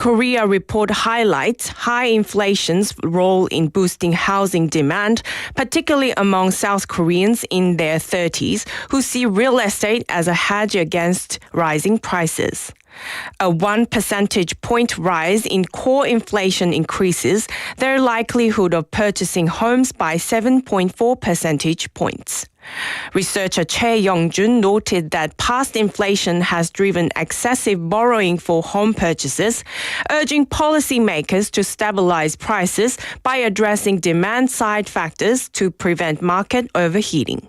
Korea report highlights high inflation's role in boosting housing demand, particularly among South Koreans in their 30s who see real estate as a hedge against rising prices. A 1 percentage point rise in core inflation increases their likelihood of purchasing homes by 7.4 percentage points. Researcher Choi Young-jun noted that past inflation has driven excessive borrowing for home purchases, urging policymakers to stabilize prices by addressing demand-side factors to prevent market overheating.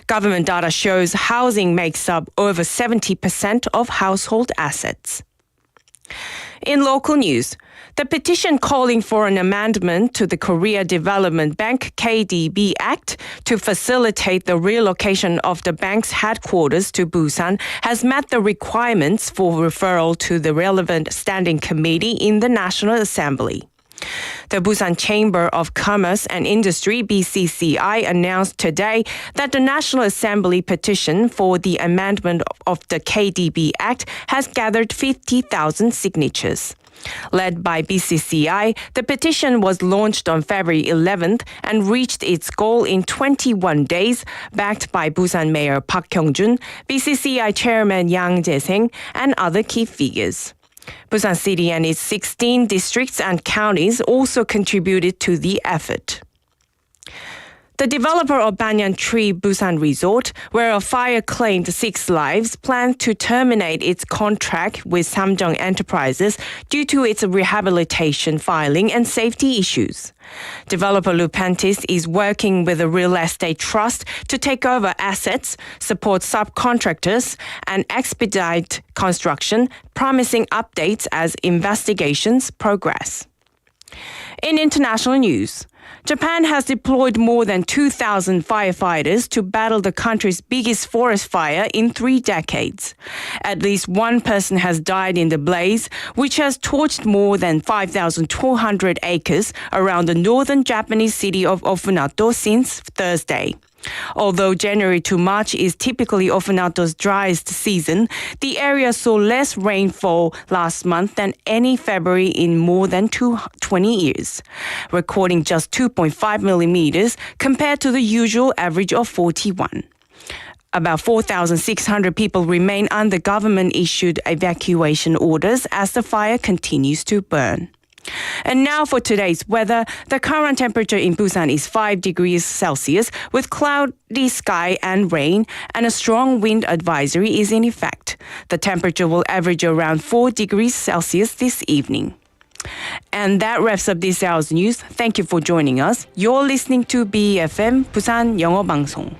Government data shows housing makes up over 70% of household assets. In local news, the petition calling for an amendment to the Korea Development Bank KDB Act to facilitate the relocation of the bank's headquarters to Busan has met the requirements for referral to the relevant standing committee in the National Assembly. The Busan Chamber of Commerce and Industry (BCCI) announced today that the National Assembly petition for the amendment of the KDB Act has gathered 50,000 signatures. Led by BCCI, the petition was launched on February 11th and reached its goal in 21 days, backed by Busan Mayor Park Kyung-jun, BCCI Chairman Yang Jae-seng, and other key figures. Busan City and its 16 districts and counties also contributed to the effort. The developer of Banyan Tree Busan Resort, where a fire claimed 6 lives, planned to terminate its contract with Samjeong Enterprises due to its rehabilitation filing and safety issues. Developer Lupentis is working with a real estate trust to take over assets, support subcontractors, and expedite construction, promising updates as investigations progress. In international news, Japan has deployed more than 2,000 firefighters to battle the country's biggest forest fire in 3 decades. At least 1 person has died in the blaze, which has torched more than 5,200 acres around the northern Japanese city of Offunato since Thursday. Although January to March is typically Offunato's driest season, the area saw less rainfall last month than any February in more than 20 years, recording just 2.5 millimeters compared to the usual average of 41. About 4,600 people remain under government-issued evacuation orders as the fire continues to burn. And now for today's weather. The current temperature in Busan is 5 degrees Celsius with cloudy sky and rain, and a strong wind advisory is in effect. The temperature will average around 4 degrees Celsius this evening. And that wraps up this hour's news. Thank you for joining us. You're listening to BFM 부산영어방송.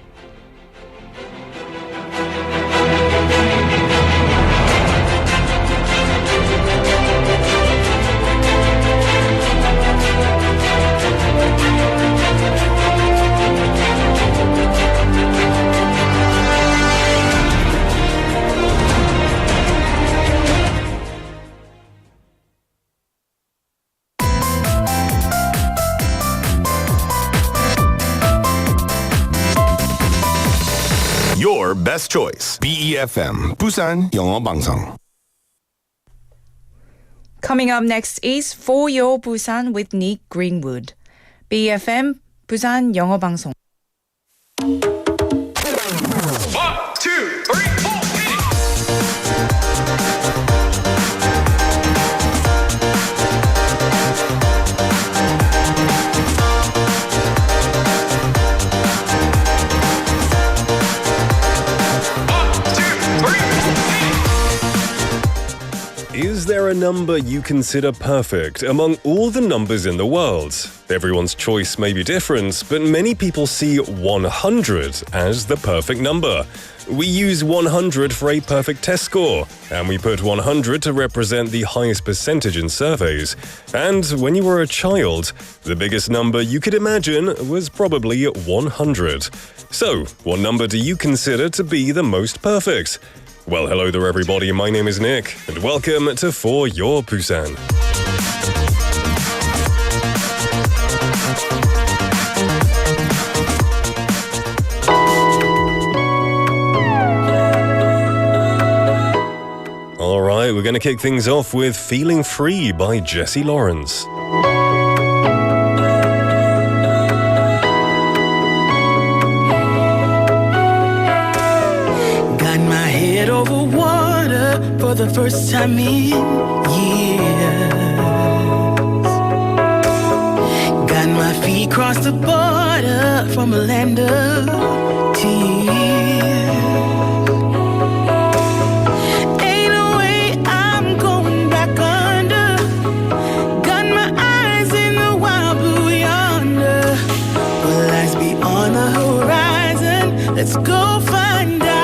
Your best choice. BEFM 부산영어방송. Coming up next is For Your Busan with Nick Greenwood. BFM 부산영어방송. 1, 2, 3, 4. Is there a number you consider perfect among all the numbers in the world? Everyone's choice may be different, but many people see 100 as the perfect number. We use 100 for a perfect test score, and we put 100 to represent the highest percentage in surveys. And when you were a child, the biggest number you could imagine was probably 100. So, what number do you consider to be the most perfect? Well, hello there everybody, my name is Nick, and welcome to For Your Busan. we're going to kick things off with Feeling Free by Jesse Lawrence. Got my head over water for the first time in years. Got my feet across the border from a land of tears. Ain't no way I'm going back under. Got my eyes in the wild blue yonder. Will lies beyond the horizon? Let's go find out.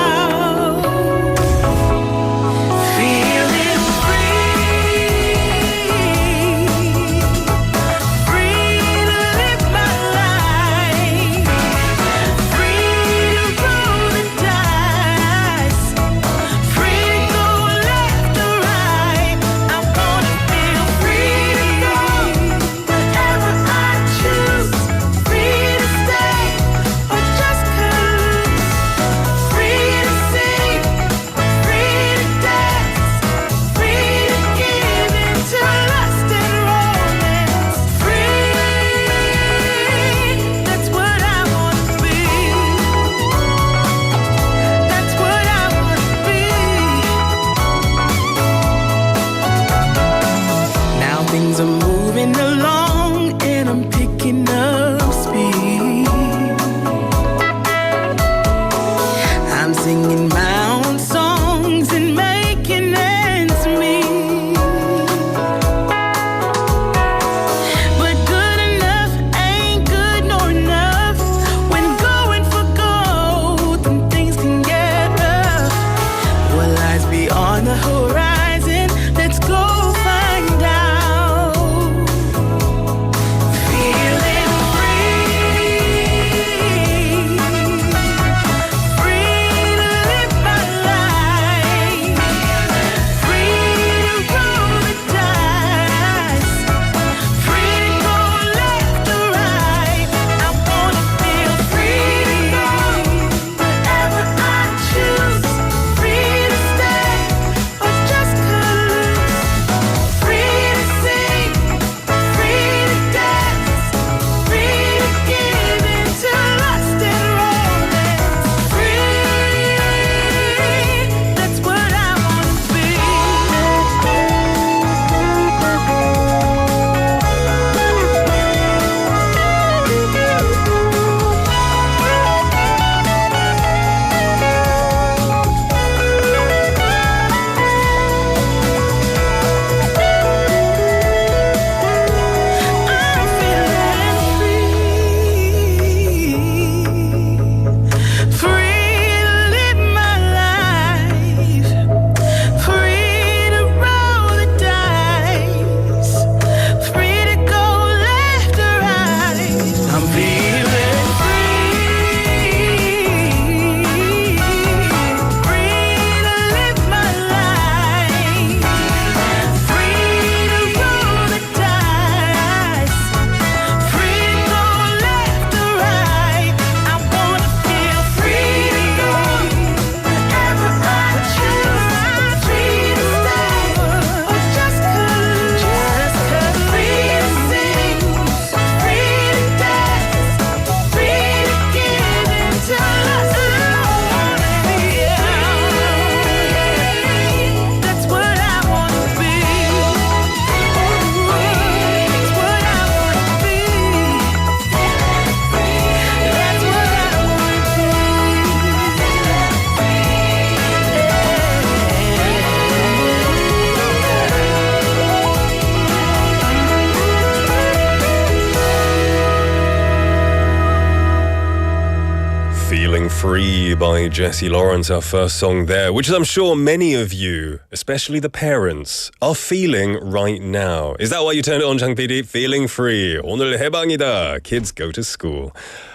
Free by Jesse Lawrence, our first song there, which I'm sure many of you, especially the parents, are feeling right now. Is that why you turned it on, Chang PD? Feeling free. 오늘 해방이다. Kids go to school.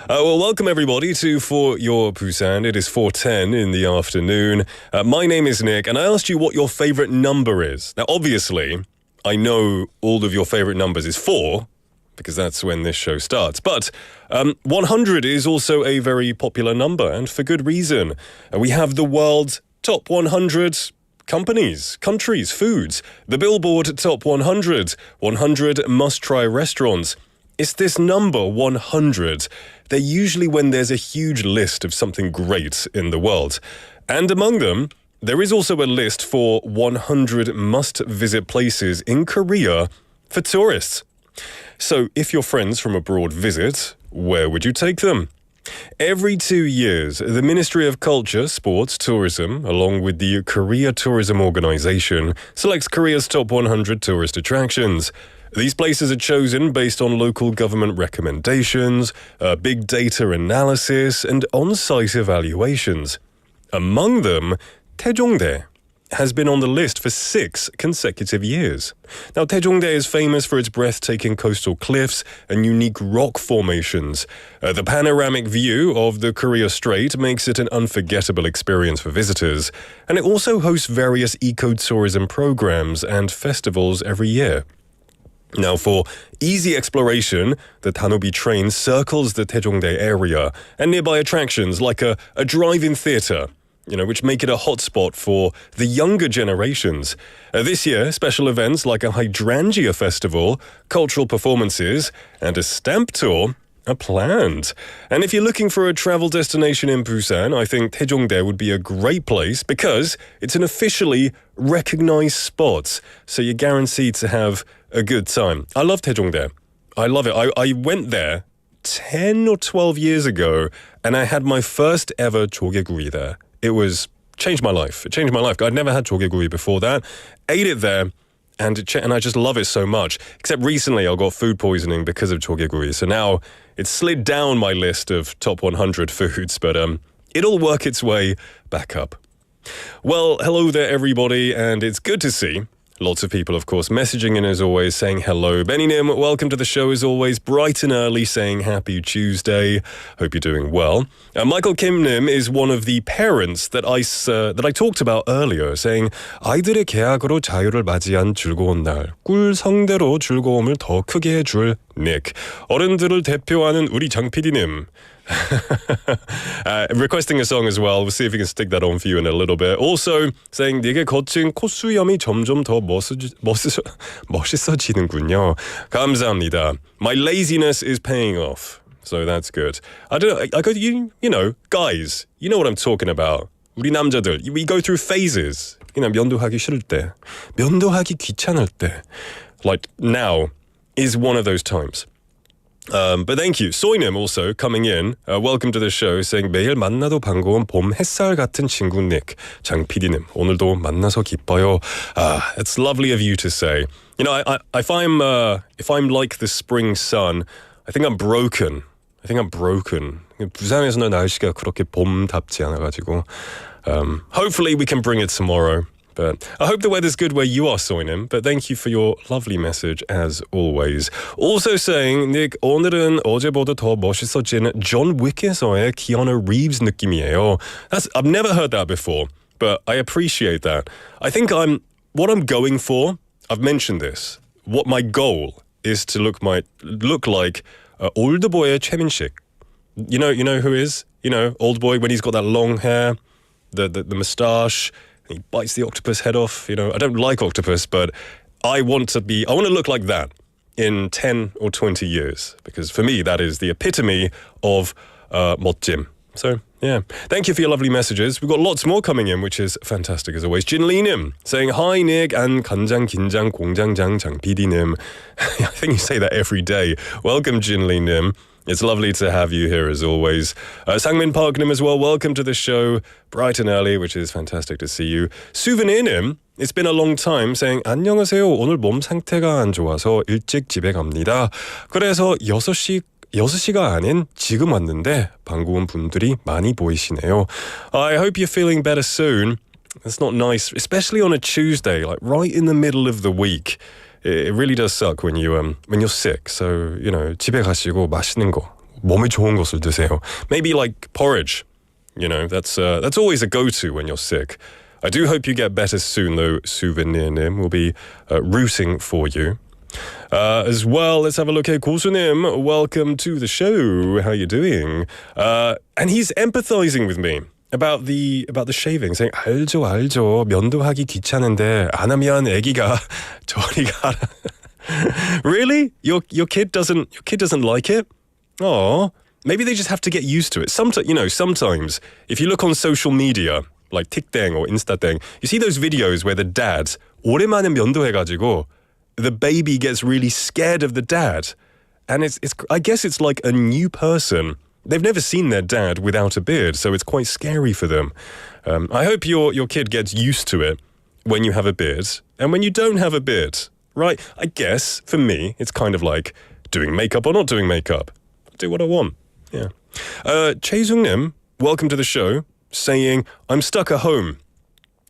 Well, welcome everybody to For Your Busan. It is 4:10 in the afternoon. My name is Nick, and I asked you what your favorite number is. Now, obviously, I know all of your favorite numbers is 4, because that's when this show starts. But 100 is also a very popular number, and for good reason. We have the world's top 100 companies, countries, foods, the Billboard Top 100, 100 must-try restaurants. It's this number 100. They're usually when there's a huge list of something great in the world. And among them, there is also a list for 100 must-visit places in Korea for tourists. So if your friends from abroad visit, where would you take them? Every 2 years, the Ministry of Culture, Sports, Tourism, along with the Korea Tourism Organization, selects Korea's top 100 tourist attractions. These places are chosen based on local government recommendations, big data analysis, and on-site evaluations. Among them, Taejongdae has been on the list for 6 consecutive years. Now, Taejongdae is famous for its breathtaking coastal cliffs and unique rock formations. The panoramic view of the Korea Strait makes it an unforgettable experience for visitors, and it also hosts various eco-tourism programs and festivals every year. Now, for easy exploration, the Tanobi train circles the Taejongdae area and nearby attractions like a drive-in theatre, which make it a hotspot for the younger generations. This year, special events like a hydrangea festival, cultural performances, and a stamp tour are planned. And if you're looking for a travel destination in Busan, I think Taejongdae would be a great place because it's an officially recognized spot, so you're guaranteed to have a good time. I love Taejongdae. I love it. I went there 10 or 12 years ago, and I had my first ever 조개구이 there. It changed my life. It changed my life. I'd never had 조개구이 before that. Ate it there, and I just love it so much. Except recently I got food poisoning because of 조개구이. So now it's slid down my list of top 100 foods, but it'll work its way back up. Well, hello there, everybody, and it's good to see lots of people, of course, messaging in as always, saying hello. Benny Nim, welcome to the show as always, bright and early, saying happy Tuesday. Hope you're doing well. Michael Kim Nim is one of the parents that I talked about earlier, saying 아이들의 개학으로 자유를 맞이한 즐거운 날, 꿀 성대로 즐거움을 더 크게 해줄 닉. 어른들을 대표하는 우리 장 PD님. Requesting a song as well. We'll see if we can stick that on for you in a little bit. Also saying 네게 거친 콧수염이 점점 더 멋있어지는군요. 감사합니다. My laziness is paying off, so that's good. I got you know, guys, you know what I'm talking about. 우리 남자들, we go through phases. 면도하기 싫을 때, 면도하기 귀찮을 때. Like now is one of those times. But thank you. Soinim also coming in. Welcome to the show, saying 매일 만나도 반가운 봄 햇살 같은 친구 닉. 장 PD님, 오늘도 만나서 기뻐요. It's lovely of you to say. If I'm like the spring sun, I think I'm broken. 부산에서는 날씨가 그렇게 봄답지 않아가지고. Hopefully we can bring it tomorrow. But I hope the weather's good where you are, Soinim. But thank you for your lovely message, as always. Also saying, Nick, 오늘은 어제보다 더 멋있어진 John Wick에서의 Keanu Reeves 느낌이에요. I've never heard that before, but I appreciate that. I think what I'm going for, I've mentioned this. What my goal is to look like Oldboy의 최민식. You know who is? Oldboy when he's got that long hair, the moustache. He bites the octopus head off. I don't like octopus, but I want to look like that in 10 or 20 years, because for me, that is the epitome of 멋짐. So, yeah. Thank you for your lovely messages. We've got lots more coming in, which is fantastic as always. Jin Lee Nim saying, Hi, Nick, and 간장, 긴장, 공장장, 장 PD님. I think you say that every day. Welcome, Jin Lee Nim. It's lovely to have you here as always. Sangmin Park Nim as well, welcome to the show. Bright and early, which is fantastic to see you. Souvenir Nim, it's been a long time, saying 안녕하세요. 오늘 몸 상태가 안 좋아서 일찍 집에 갑니다. 그래서 6시가 아닌 지금 왔는데 반가운 분들이 많이 보이시네요. I hope you're feeling better soon. That's not nice, especially on a Tuesday, like right in the middle of the week. It really does suck when you're sick. So, 집에 가시고 맛있는 거, 몸에 좋은 것을 드세요. Maybe like porridge. That's always a go-to when you're sick. I do hope you get better soon, though, Souvenir Nim. We'll be rooting for you. As well, let's have a look here. Kosunim, welcome to the show. How you doing? And he's empathizing with me. about the shaving, saying 알죠. 면도하기 귀찮은데 안 하면 아기가 저리 가라. Really? Your kid doesn't like it? Oh, maybe they just have to get used to it. Sometimes if you look on social media, like TikTok or Insta땡, you see those videos where the dad 오랜만에 면도해가지고 the baby gets really scared of the dad, and it's I guess it's like a new person. They've never seen their dad without a beard, so it's quite scary for them. I hope your kid gets used to it when you have a beard and when you don't have a beard. Right, I guess, for me, it's kind of like doing makeup or not doing makeup. I do what I want, yeah. Choi Sung-nim, welcome to the show, saying, I'm stuck at home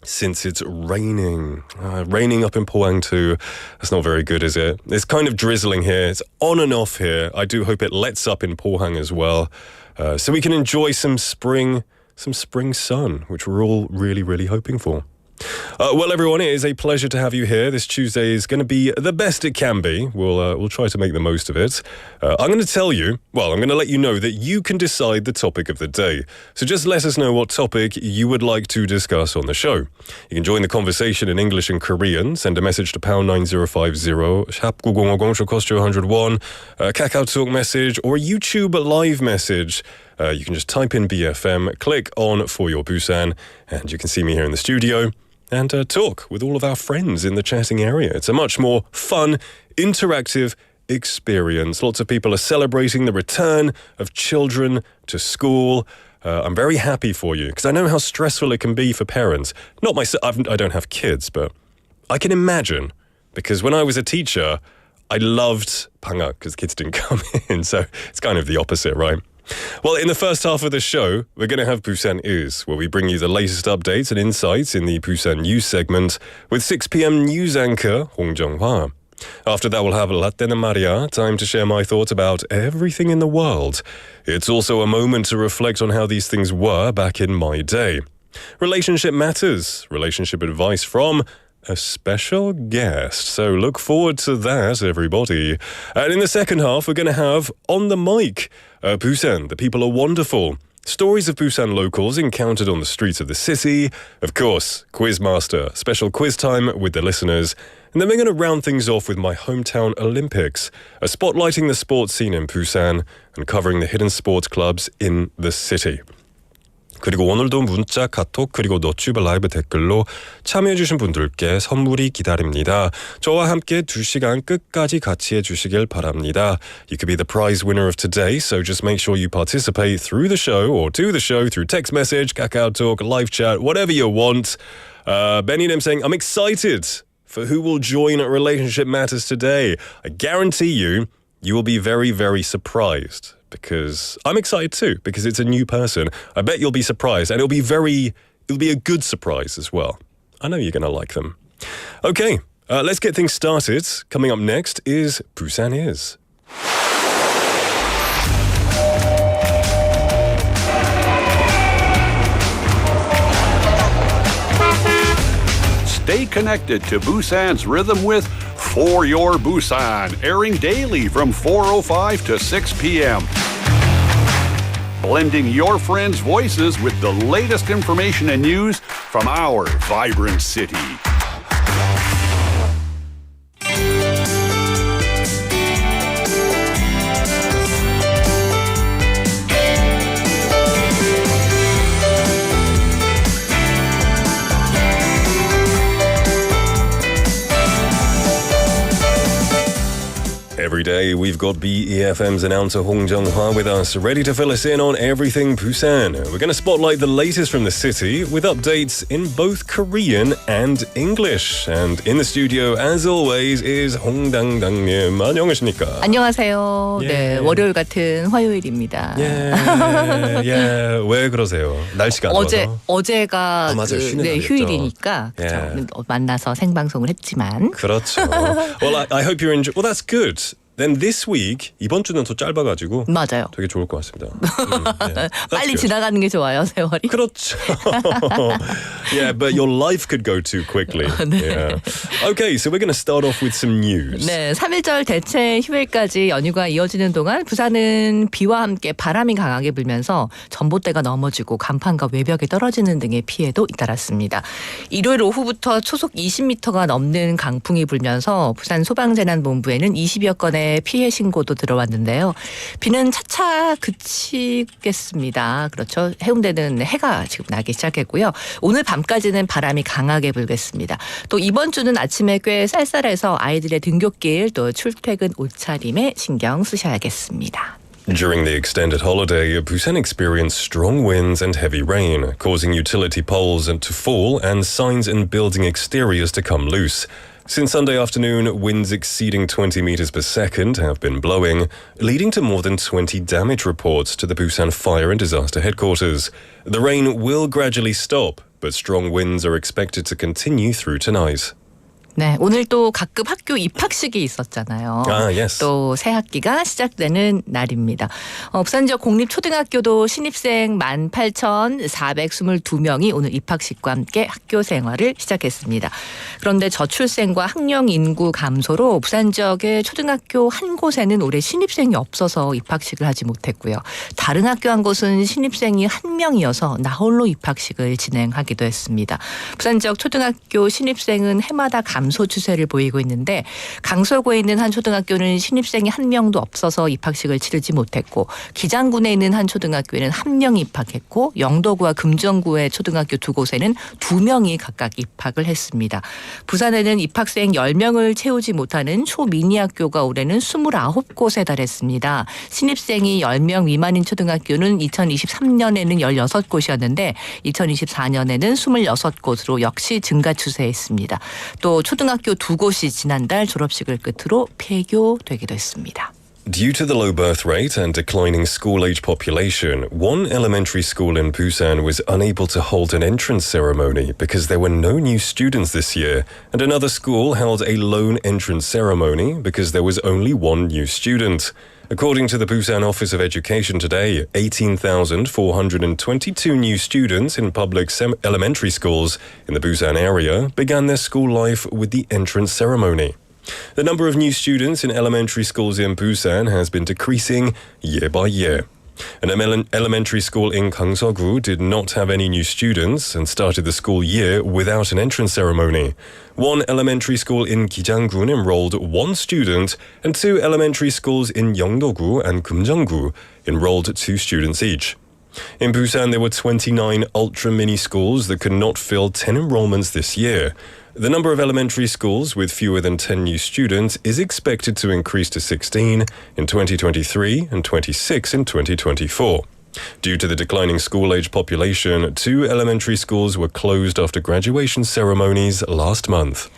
since it's raining. Raining up in Pohang too. That's not very good, is it? It's kind of drizzling here. It's on and off here. I do hope it lets up in Pohang as well, so we can enjoy some spring sun, which we're all really, really hoping for. Well, everyone, it is a pleasure to have you here. This Tuesday is going to be the best it can be. We'll try to make the most of it. I'm going to let you know that you can decide the topic of the day. So just let us know what topic you would like to discuss on the show. You can join the conversation in English and Korean. Send a message to pound 9050, 샵 9050, should cost you 101, Kakao Talk message, or a YouTube live message. You can just type in BFM, click on For Your Busan, and you can see me here in the studio and talk with all of our friends in the chatting area. It's a much more fun, interactive experience. Lots of people are celebrating the return of children to school. I'm very happy for you because I know how stressful it can be for parents. Not myself, I don't have kids, but I can imagine, because when I was a teacher, I loved 방학 because kids didn't come in, so it's kind of the opposite, right? Well, in the first half of the show, we're going to have Busan Is, where we bring you the latest updates and insights in the Busan News segment with 6 p.m. news anchor Hong Jung-hwa. After that, we'll have Latte Maria, time to share my thoughts about everything in the world. It's also a moment to reflect on how these things were back in my day. Relationship matters, relationship advice from a special guest. So look forward to that, everybody. And in the second half, we're going to have On the Mic. Busan, the people are wonderful. Stories of Busan locals encountered on the streets of the city. Of course, Quizmaster, special quiz time with the listeners. And then we're going to round things off with my hometown Olympics, spotlighting the sports scene in Busan and covering the hidden sports clubs in the city. 그리고 오늘도 문자, 카톡, 그리고 너튜브 라이브 댓글로 참여해주신 분들께 선물이 기다립니다. 저와 함께 2시간 끝까지 같이 해주시길 바랍니다. You could be the prize winner of today, so just make sure you participate through the show or to the show through text message, Kakao Talk, live chat, whatever you want. Benny Nim saying, I'm excited for who will join Relationship Matters today. I guarantee you will be very, very surprised. Because I'm excited too, because it's a new person. I bet you'll be surprised, and it'll be a good surprise as well. I know you're going to like them. Okay, let's get things started. Coming up next is Busan Is. Stay connected to Busan's rhythm with For Your Busan, airing daily from 4:05 to 6 p.m. Blending your friends' voices with the latest information and news from our vibrant city. Every day, we've got BEFM's announcer Hong Jung-hwa with us, ready to fill us in on everything Busan. We're going to spotlight the latest from the city with updates in both Korean and English. And in the studio, as always, is Hong Dang-dang-님. 안녕하십니까? 안녕하세요. 네, 월요일 같은 화요일입니다. 예. 왜 그러세요? 날씨가 안 좋아서? 어제가 맞아요. 쉬는 날이었죠. 휴일이니까 만나서 생방송을 했지만. 그렇죠. Well, I hope you're enjoying. Well, that's good. then this week, 이번 주는 더 짧아가지고 맞아요. 되게 좋을 것 같습니다. 빨리 good. 지나가는 게 좋아요, 세월이. 그렇죠. Yeah, but your life could go too quickly. Yeah. Okay, so we're going to start off with some news. 네, 3.1절 대체 휴일까지 연휴가 이어지는 동안 부산은 비와 함께 바람이 강하게 불면서 전봇대가 넘어지고 간판과 외벽이 떨어지는 등의 피해도 잇따랐습니다. 일요일 오후부터 초속 20m가 넘는 강풍이 불면서 부산 소방재난본부에는 20여 건의 피해 신고도 들어왔는데요. 비는 차차 그치겠습니다. 그렇죠. 해운대는 해가 지금 나기 시작했고요. 오늘 밤까지는 바람이 강하게 불겠습니다. 또 이번 주는 아침에 꽤 쌀쌀해서 아이들의 등굣길 또 출퇴근 옷차림에 신경 쓰셔야겠습니다. During the extended holiday, Busan experienced strong winds and heavy rain, causing utility poles to fall and signs and building exteriors to come loose. Since Sunday afternoon, winds exceeding 20 meters per second have been blowing, leading to more than 20 damage reports to the Busan Fire and Disaster Headquarters. The rain will gradually stop, but strong winds are expected to continue through tonight. 네, 오늘 또 각급 학교 입학식이 있었잖아요. yes. 또 새 학기가 시작되는 날입니다. 부산 지역 공립초등학교도 신입생 18,422명이 오늘 입학식과 함께 학교 생활을 시작했습니다. 그런데 저출생과 학령 인구 감소로 부산 지역의 초등학교 한 곳에는 올해 신입생이 없어서 입학식을 하지 못했고요. 다른 학교 한 곳은 신입생이 한 명이어서 나홀로 입학식을 진행하기도 했습니다. 부산 지역 초등학교 신입생은 해마다 감소 추세를 보이고 있는데 강서구에 있는 한 초등학교는 신입생이 한 명도 없어서 입학식을 치르지 못했고 기장군에 있는 한 초등학교에는 한 명이 입학했고 영도구와 금정구의 초등학교 두 곳에는 2명이 각각 입학을 했습니다. 부산에는 입학생 10명을 채우지 못하는 초미니학교가 올해는 29곳에 달했습니다. 신입생이 10명 미만인 초등학교는 2023년에는 16곳이었는데 2024년에는 26곳으로 역시 증가 추세에 있습니다. 또 초등학교 두 곳이 지난달 졸업식을 끝으로 폐교되기도 했습니다. Due to the low birth rate and declining school-age population, one elementary school in Busan was unable to hold an entrance ceremony because there were no new students this year, and another school held a lone entrance ceremony because there was only one new student. According to the Busan Office of Education today, 18,422 new students in public elementary schools in the Busan area began their school life with the entrance ceremony. The number of new students in elementary schools in Busan has been decreasing year by year. An elementary school in Gangseogu did not have any new students and started the school year without an entrance ceremony. One elementary school in Gijanggun enrolled one student, and two elementary schools in Yeongdo-gu and Kumjeong-gu enrolled 2 students each. In Busan, there were 29 ultra-mini schools that could not fill 10 enrollments this year. The number of elementary schools with fewer than 10 new students is expected to increase to 16 in 2023 and 26 in 2024. Due to the declining school-age population, 2 elementary schools were closed after graduation ceremonies last month.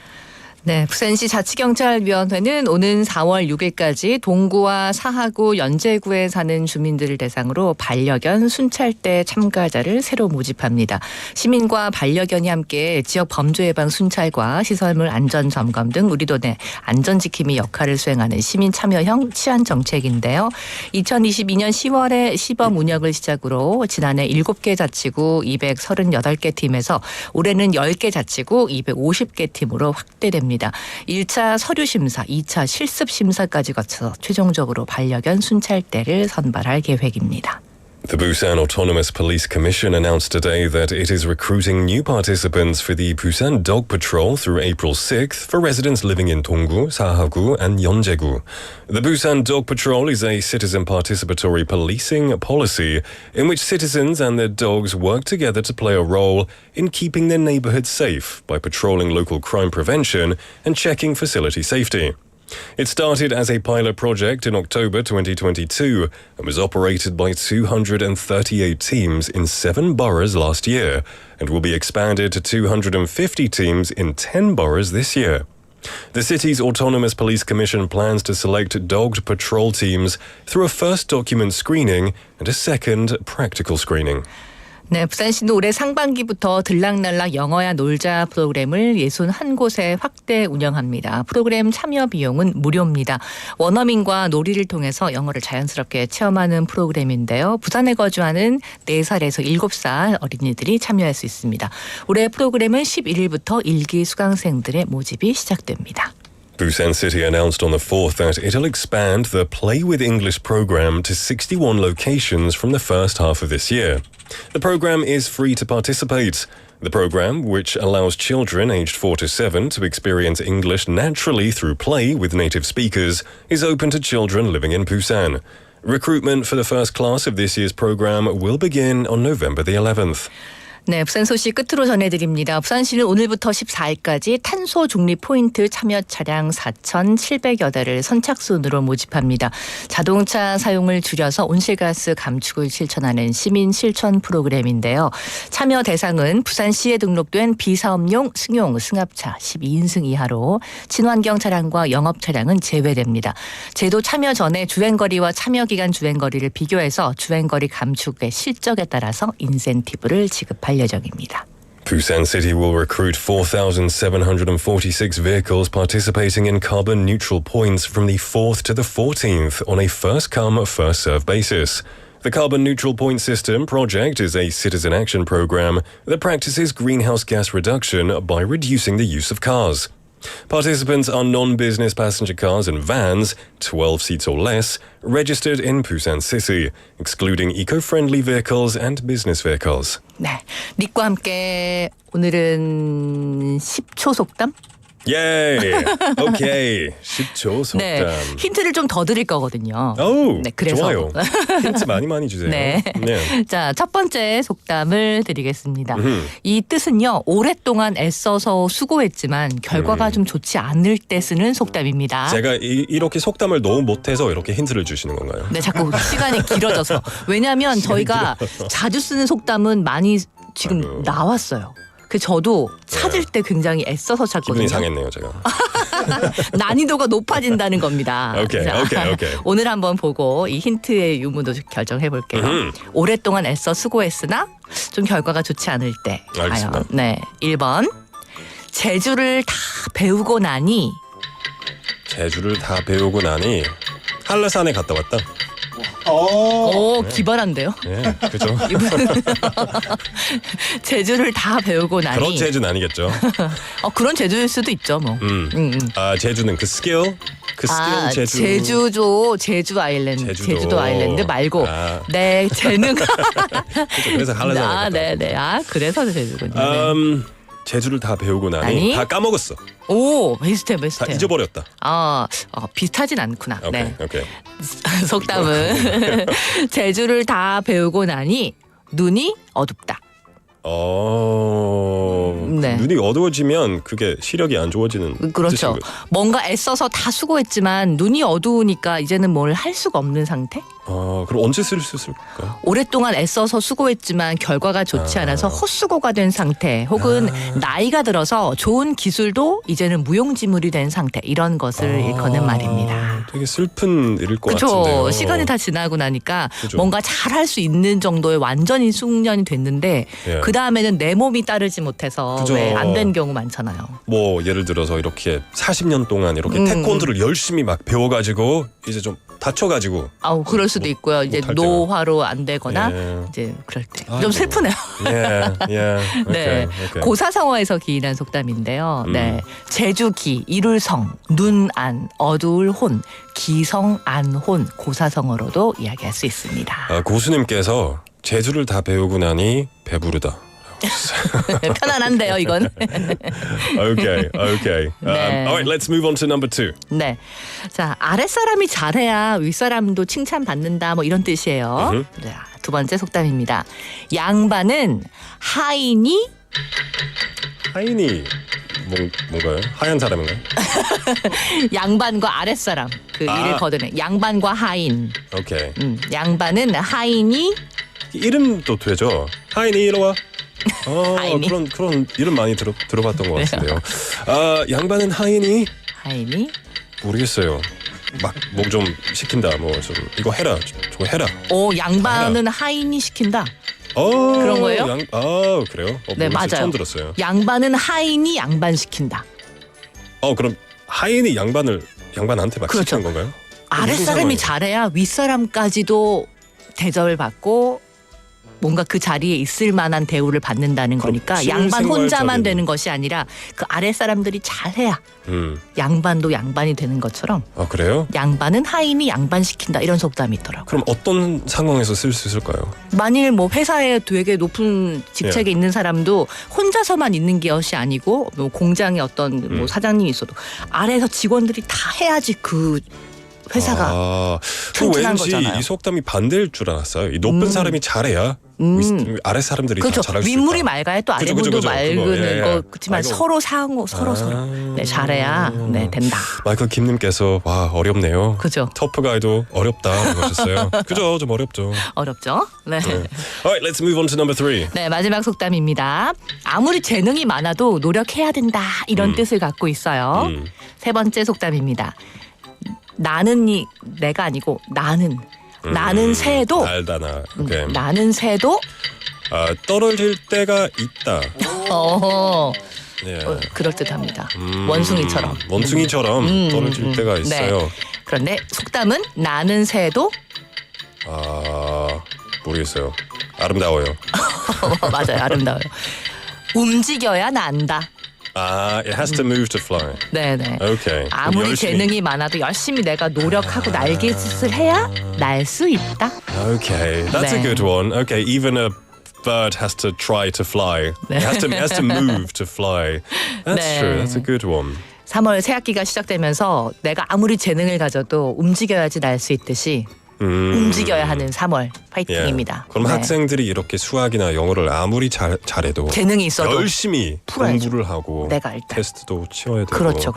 네, 부산시 자치경찰위원회는 오는 4월 6일까지 동구와 사하구, 연제구에 사는 주민들을 대상으로 반려견 순찰대 참가자를 새로 모집합니다. 시민과 반려견이 함께 지역 범죄 예방 순찰과 시설물 안전 점검 등 우리 동네 안전지킴이 역할을 수행하는 시민 참여형 치안 정책인데요. 2022년 10월에 시범 운영을 시작으로 지난해 7개 자치구 238개 팀에서 올해는 10개 자치구 250개 팀으로 확대됩니다. 1차 서류 심사, 2차 실습 심사까지 거쳐서 최종적으로 반려견 순찰대를 선발할 계획입니다. The Busan Autonomous Police Commission announced today that it is recruiting new participants for the Busan Dog Patrol through April 6th for residents living in Donggu, Sahagu and Yeonjaegu. The Busan Dog Patrol is a citizen participatory policing policy in which citizens and their dogs work together to play a role in keeping their neighborhood safe by patrolling local crime prevention and checking facility safety. It started as a pilot project in October 2022 and was operated by 238 teams in 7 boroughs last year and will be expanded to 250 teams in 10 boroughs this year. The city's Autonomous Police Commission plans to select dogged patrol teams through a first document screening and a second practical screening. 네, 부산시는 올해 상반기부터 들락날락 영어야 놀자 프로그램을 61곳에 확대 운영합니다. 프로그램 참여 비용은 무료입니다. 원어민과 놀이를 통해서 영어를 자연스럽게 체험하는 프로그램인데요. 부산에 거주하는 4살에서 7살 어린이들이 참여할 수 있습니다. 올해 프로그램은 11일부터 1기 수강생들의 모집이 시작됩니다. Busan City announced on the 4th that it'll expand the Play with English program to 61 locations from the first half of this year. The program is free to participate. The program, which allows children aged 4 to 7 to experience English naturally through play with native speakers, is open to children living in Busan. Recruitment for the first class of this year's program will begin on November the 11th. 네, 부산 소식 끝으로 전해드립니다. 부산시는 오늘부터 14일까지 탄소 중립 포인트 참여 차량 4,700여 대를 선착순으로 모집합니다. 자동차 사용을 줄여서 온실가스 감축을 실천하는 시민 실천 프로그램인데요. 참여 대상은 부산시에 등록된 비사업용 승용 승합차 12인승 이하로 친환경 차량과 영업 차량은 제외됩니다. 제도 참여 전에 주행거리와 참여 기간 주행거리를 비교해서 주행거리 감축의 실적에 따라서 인센티브를 지급할 예정입니다. Busan City will recruit 4,746 vehicles participating in carbon neutral points from the 4th to the 14th on a first-come, first-served basis. The Carbon Neutral Point System project is a citizen action program that practices greenhouse gas reduction by reducing the use of cars. Participants are non-business passenger cars and vans, 12 seats or less, registered in Busan City, excluding eco-friendly vehicles and business vehicles. 네, 닉과 함께 오늘은 10초 속담? Yay! Okay. 10초 속담. 네, 힌트를 좀 더 드릴 거거든요. 오, 네, 그래서 좋아요. 힌트 많이 주세요. 네. 네. 자, 첫 번째 속담을 드리겠습니다. 이 뜻은요, 오랫동안 애써서 수고했지만 결과가 좀 좋지 않을 때 쓰는 속담입니다. 제가 이렇게 속담을 너무 못해서 이렇게 힌트를 주시는 건가요? 네, 자꾸 시간이 길어져서. 왜냐하면 저희가 자주 쓰는 속담은 많이 지금 아이고. 나왔어요. 그 저도 찾을 때 굉장히 애써서 찾거든요. 기분이 상했네요, 제가. 난이도가 높아진다는 겁니다. 오케이. 오늘 한번 보고 이 힌트의 유무도 결정해 볼게요. 오랫동안 애써 수고했으나 좀 결과가 좋지 않을 때. 알겠습니다. 과연. 네, 1번. 제주를 다 배우고 나니. 제주를 다 배우고 나니 한라산에 갔다 왔다. 오, 기발한데요? 네, 그죠? 제주를 다 배우고 나니. 그런 제주는 아니겠죠. 그런 제주일 수도 있죠, 뭐. 아, 제주는 그 스킬? 그 스킬 제주. 제주 아일랜드, 제주도 아일랜드 말고. 네, 재능. 그죠, 그래서 한라산에 갔다 왔다. 네네. 그래서 제주군요. 제주를 다 배우고 나니 다 까먹었어. 오, 비슷해. 다 잊어버렸다. 비슷하진 않구나. 네. 오케이. 속담은 제주를 다 배우고 나니 눈이 어둡다. 네. 눈이 어두워지면 그게 시력이 안 좋아지는 그렇죠. 뜻인 거죠. 뭔가 애써서 다 수고했지만 눈이 어두우니까 이제는 뭘 할 수가 없는 상태? 그럼 언제 쓸 수 있을까요? 오랫동안 애써서 수고했지만 결과가 좋지 않아서 헛수고가 된 상태, 혹은 나이가 들어서 좋은 기술도 이제는 무용지물이 된 상태, 이런 것을 일컫는 말입니다. 되게 슬픈 일일 것 그렇죠. 같은데요. 시간이 다 지나고 나니까 그죠. 뭔가 잘할 수 있는 정도의 완전히 숙련이 됐는데 예. 그 다음에는 내 몸이 따르지 못해서 그죠. 안 된 경우 많잖아요. 뭐 예를 들어서 이렇게 40년 동안 이렇게 태권도를 열심히 막 배워가지고 이제 좀 다쳐가지고 그럴 수도 있고요. 이제 못할 때가. 노화로 안 되거나 예. 이제 그럴 때 아이고. 좀 슬프네요. 네. 네, 고사성어에서 기인한 속담인데요. 네, 제주기, 이룰성, 눈안, 어두울 혼, 기성안혼, 고사성어로도 이야기할 수 있습니다. 고수님께서 제주를 다 배우고 나니 배부르다. 편안한데요, 이건. Okay. 네. All right, let's move on to number 2. 네, 자, 아랫사람이 잘해야 윗사람도 칭찬받는다, 뭐 이런 뜻이에요. 자, 두 번째 속담입니다. 양반은 하인이 하인이 뭔가요? 하얀 사람인가요? 양반과 아랫사람 그 일을 거두는 양반과 하인. 오케이. 양반은 하인이 이름도 되죠. 하인이 이리 와. 하인이. 그런 이름 많이 들어봤던 것 같은데요. 양반은 하인이 모르겠어요. 막 뭐 좀 시킨다. 뭐 좀 이거 해라. 저거 해라. 양반은 하인이 시킨다. 그런 거예요? 그래요? 네, 맞아요. 처음 들었어요. 양반은 하인이 양반시킨다. 그럼 하인이 양반한테 막 그렇죠. 시키는 건가요? 아랫사람이 잘해야 윗사람까지도 대접을 받고 뭔가 그 자리에 있을 만한 대우를 받는다는 거니까 양반 혼자만 되는 것이 아니라 그 아랫사람들이 잘해야 양반도 양반이 되는 것처럼 그래요? 양반은 하인이 양반시킨다 이런 속담이 있더라고요. 그럼 어떤 상황에서 쓸 수 있을까요? 만일 뭐 회사에 되게 높은 직책에 있는 사람도 혼자서만 있는 것이 아니고 뭐 공장에 어떤 뭐 사장님이 있어도 아래에서 직원들이 다 해야지 그 회사가 튼튼한 왠지 거잖아요. 이 속담이 반대일 줄 알았어요. 이 높은 사람이 잘해야 아래 사람들이 그렇죠. 다 잘할 수 있다. 윗물이 맑아야 또 아랫물도 그죠. 맑은 거지만 이거. 서로 네, 잘해야 네, 된다. 마이클 김님께서 와 어렵네요. 그죠. 터프 가이도 어렵다 하셨어요. 그죠, 좀 어렵죠. 어렵죠? 네. Alright, let's move on to number 3. 네, 마지막 속담입니다. 아무리 재능이 많아도 노력해야 된다 이런 뜻을 갖고 있어요. 세 번째 속담입니다. 나는 내가 아니고 나는 새도 알다나. 오케이. 나는 새도 떨어질 때가 있다. 그럴듯합니다. 원숭이처럼. 떨어질 때가 있어요. 네. 그런데 속담은 나는 새도 모르겠어요. 아름다워요. 맞아요. 아름다워요. 움직여야 난다. It has to move to fly. 네네. Okay. 아무리 재능이 많아도 열심히 내가 노력하고 날갯짓을 해야 날 수 있다. Okay, that's a 네. good one. Okay, even a bird has to try to fly. It has to move to fly. That's 네. true. That's a good one. 3월 새학기가 시작되면서 내가 아무리 재능을 가져도 움직여야지 날 수 있듯이 움직여야 하는 3월 파이팅입니다. 그럼 네. 학생들이 이렇게 수학이나 영어를 아무리 잘해도 재능이 있어도 열심히 풀어야죠. 공부를 하고 내가 일단. 테스트도 치워야 되고. 그렇죠.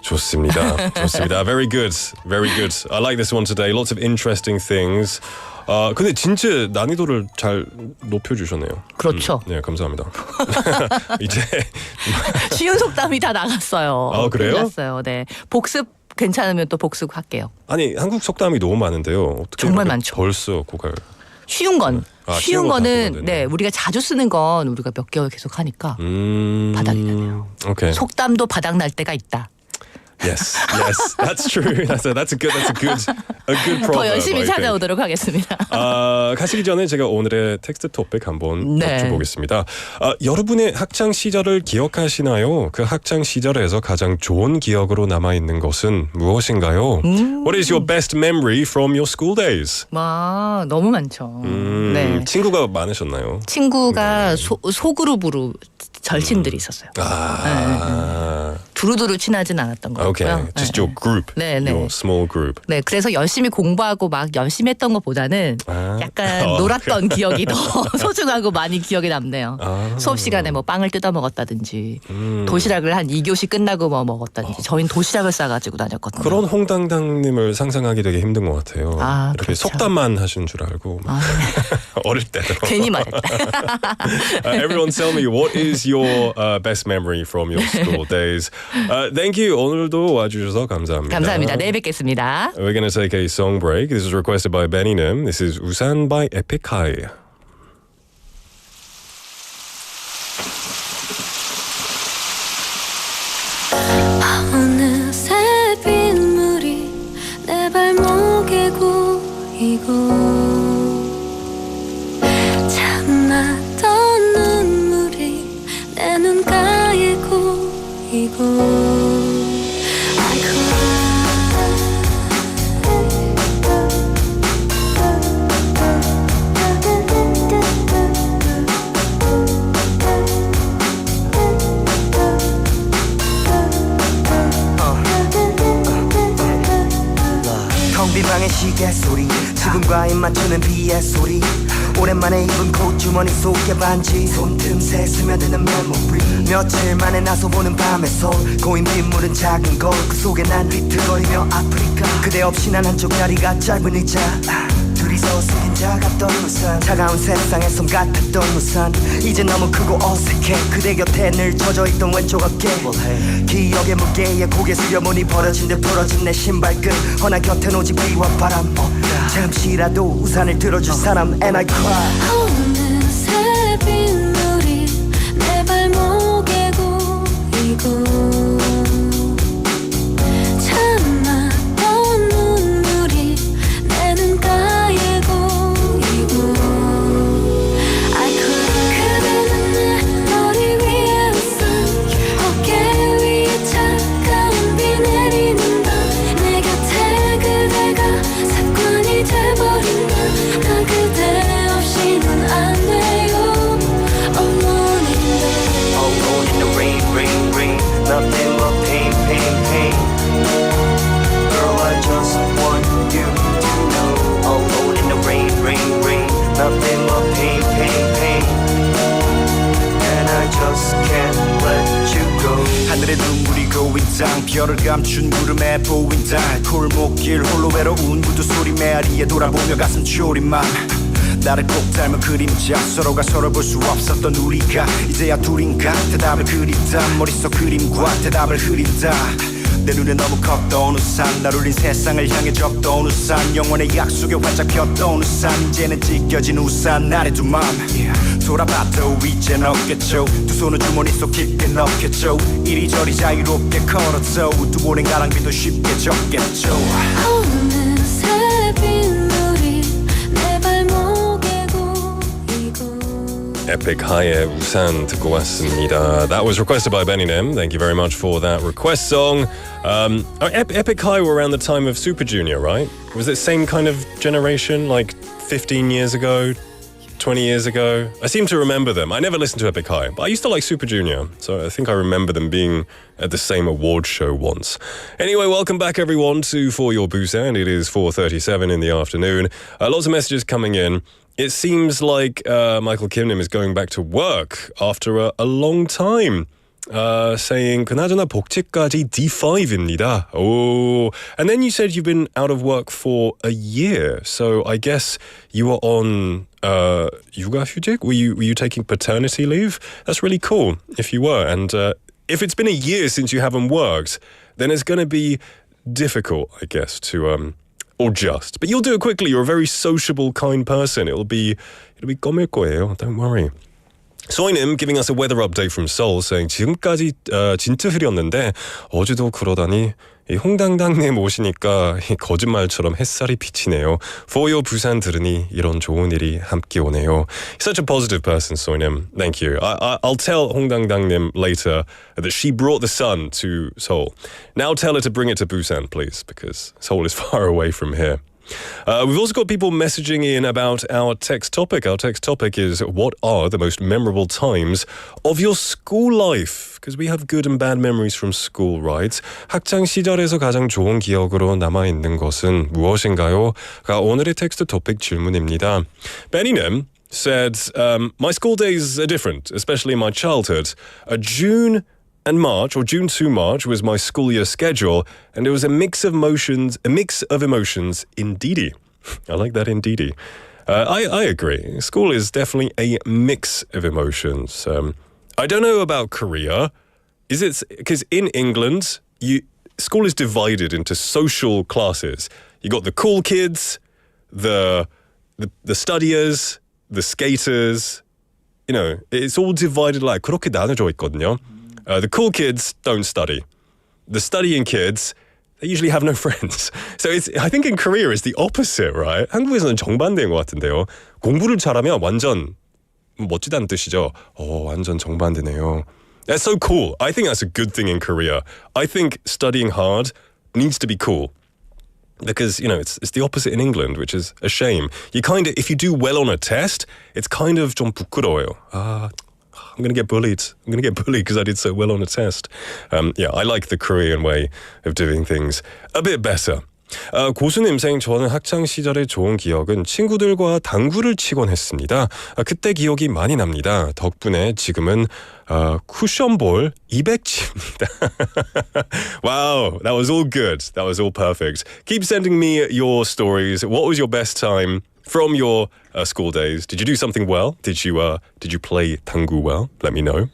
좋습니다. Very good. I like this one today. Lots of interesting things. 근데 진짜 난이도를 잘 높여주셨네요. 그렇죠. 네, 감사합니다. 이제 쉬운 속담이 다 나갔어요. 그래요? 끝났어요. 네. 복습 괜찮으면 또 복습할게요. 아니 한국 속담이 너무 많은데요. 어떻게 정말 많죠. 벌써 고갈. 쉬운 건 쉬운 거는 다 네 우리가 자주 쓰는 건 우리가 몇 개월 계속 하니까 바닥이 나네요. Okay. 속담도 바닥 날 때가 있다. Yes, that's true. That's a good proverb. 더 열심히 I think. 찾아오도록 하겠습니다. 가시기 전에 제가 오늘의 텍스트 토픽 한번 네. 여쭤보겠습니다. 여러분의 학창 시절을 기억하시나요? 그 학창 시절에서 가장 좋은 기억으로 남아 있는 것은 무엇인가요? What is your best memory from your school days? 와 너무 많죠. 네. 친구가 많으셨나요? 친구가 소그룹으로 절친들이 있었어요. 두루두루 친하진 않았던 것 Okay, 같고요. just your group, 네. your small group. 네, 그래서 열심히 공부하고 막 열심히 했던 것보다는 약간 놀았던 기억이 더 소중하고 많이 기억에 남네요. 수업 시간에 뭐 빵을 뜯어 먹었다든지 도시락을 한 2교시 끝나고 뭐 먹었다든지 저희는 도시락을 싸가지고 다녔거든요. 그런 홍당당님을 상상하기 되게 힘든 것 같아요. 이렇게 그렇죠. 속담만 하시는 줄 알고 어릴 때도. 괜히 말했다. Everyone tell me what is your best memory from your school days. Thank you. 오늘도 와주셔서 감사합니다. 감사합니다. 내일 뵙겠습니다. We're going to take a song break. This is requested by Benny Nim. This is Busan by Epic High. 어느새 빗물이 내 발목에 고이고 참았던 눈물이 내 눈가에 고이고 텅빈방의 시계 소리 지금과 입 맞추는 비의 소리 오랜만에 입은 콧 주머니 속에 반지 손틈새 스며드는 메모리 며칠 만에 나서 보는 밤의 솔 고인 빗물은 작은 거울 그 속에 난 비틀거리며 아프리카 그대 없이 난 한쪽 다리가 짧은 의자 둘이서 숨긴 작았던 우산 차가운 세상에 섬 같았던 우산 이제 너무 크고 어색해 그대 곁에 늘 젖어있던 왼쪽 어깨 기억의 무게에 고개 숙여보니 벌어진 듯 부러진 내 신발끈 허나 곁엔 오직 비와 바람 잠시라도 우산을 들어줄 사람 And I cry 물결을 감춘 구름에 보인 달 골목길 홀로 외로운 구두 소리 메아리에 돌아보며 가슴 졸임만 나를 꼭 닮은 그림자 서로가 서로 볼 수 없었던 우리가 이제야 둘인가 대답을 그린다 머릿속 그림과 대답을 흐린다 내 눈에 너무 컸던 우산 날 울린 세상을 향해 접던 우산 영원의 약속에 활짝 폈던 우산 이제는 찢겨진 우산 나의 두 맘 돌아봐도 이젠 없겠죠 두 손을 주머니 속 깊게 넣겠죠 이리저리 자유롭게 걸었죠 두 볼엔 가랑비도 쉽게 적겠죠 어느새 빗물이 내 발목에 고이고 Epic High의 우산 듣고 왔습니다. That was requested by Benny Nim. Thank you very much for that request song. Epic High were around the time of Super Junior, right? Was it same kind of generation, like 15 years ago, 20 years ago? I seem to remember them. I never listened to Epic High, but I used to like Super Junior, so I think I remember them being at the same award show once. Anyway, welcome back everyone to For Your Busan. It is 4:37 in the afternoon. Lots of messages coming in. It seems like Michael Kimnim is going back to work after a long time. Saying 그나저나 복직까지 D5입니다. Oh, and then you said you've been out of work for a year. So I guess you were on 육아휴직? Were you taking paternity leave? That's really cool if you were. And if it's been a year since you haven't worked, then it's going to be difficult, I guess, to adjust. But you'll do it quickly. You're a very sociable, kind person. It'll be 껌일 거예요. Don't worry. 소희님 giving us a weather update from Seoul saying 지금까지 진짜 흐렸는데 어제도 그러다니 이 홍당당님 오시니까 이 거짓말처럼 햇살이 비치네요. For Your 부산 들으니 이런 좋은 일이 함께 오네요. Such a positive person, 소희님. Thank you. I'll tell 홍당당님 later that she brought the sun to Seoul. Now tell her to bring it to Busan, please, because Seoul is far away from here. We've also got people messaging in about our text topic. Our text topic is what are the most memorable times of your school life? Because we have good and bad memories from school, right? 학창 시절에서 가장 좋은 기억으로 남아있는 것은 무엇인가요? 가 오늘의 텍스트 토픽 질문입니다. Benny said, my school days are different, especially in my childhood. June and March, or June to March, was my school year schedule, and it was a mix of emotions indeedy. I like that indeedy. I agree. School is definitely a mix of emotions. I don't know about Korea. Is it because in England, school is divided into social classes. You got the cool kids, the studiers, the skaters. You know, it's all divided like 그렇게 나눠져 있거든요. The cool kids don't study. The studying kids, they usually have no friends. So I think in Korea it's the opposite, right? 한국에서는 정반대인 것 같은데요. 공부를 잘하면 완전 멋지다는 뜻이죠. 완전 정반대네요. That's so cool. I think that's a good thing in Korea. I think studying hard needs to be cool. Because, you know, it's the opposite in England, which is a shame. You kind of, if you do well on a test, it's kind of 좀 부끄러워요. I'm going to get bullied. I'm going to get bullied because I did so well on a test. Yeah, I like the Korean way of doing things a bit better. 고수님 saying 저는 학창 시절의 좋은 기억은 친구들과 당구를 치곤 했습니다. 그때 기억이 많이 납니다. 덕분에 지금은 쿠션볼 200치입니다. Wow, that was all good. That was all perfect. Keep sending me your stories. What was your best time from your school days? Did you do something well? Did you play 당구 well? Let me know.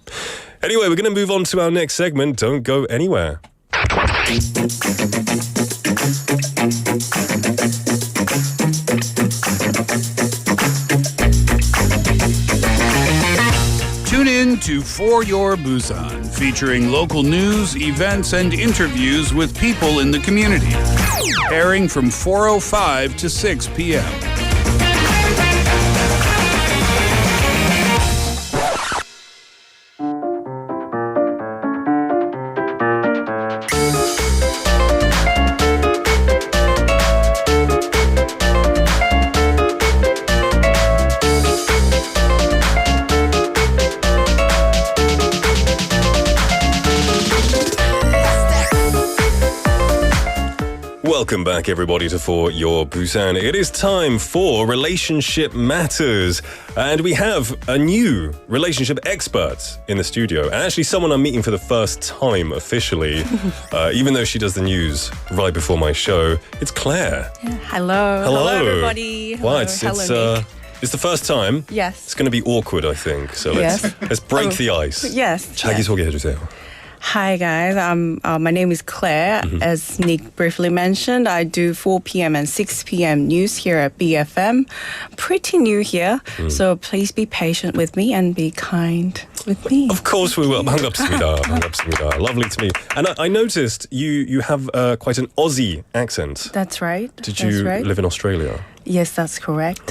Anyway, we're going to move on to our next segment. Don't go anywhere. Tune in to For Your Busan, featuring local news, events, and interviews with people in the community. Airing from 4:05 to 6 p.m. Welcome back, everybody, to For Your Busan. It is time for Relationship Matters. And we have a new relationship expert in the studio. And actually someone I'm meeting for the first time officially, even though she does the news right before my show. It's Claire. Yeah, hello. Hello. Everybody. Wow, Hello, Nick. it's the first time. Yes. It's going to be awkward, I think. So let's break the ice. Yes. 자기소개해주세요. Hi guys, my name is Claire. As Nick briefly mentioned, I do 4 p.m. and 6 p.m. news here at BFM. Pretty new here, so please be patient with me and be kind with me. Of course we will. 반갑습니다. 반갑습니다. Lovely to meet. And I noticed you have quite an Aussie accent. That's right. Did That's you right. live in Australia? Yes, that's correct.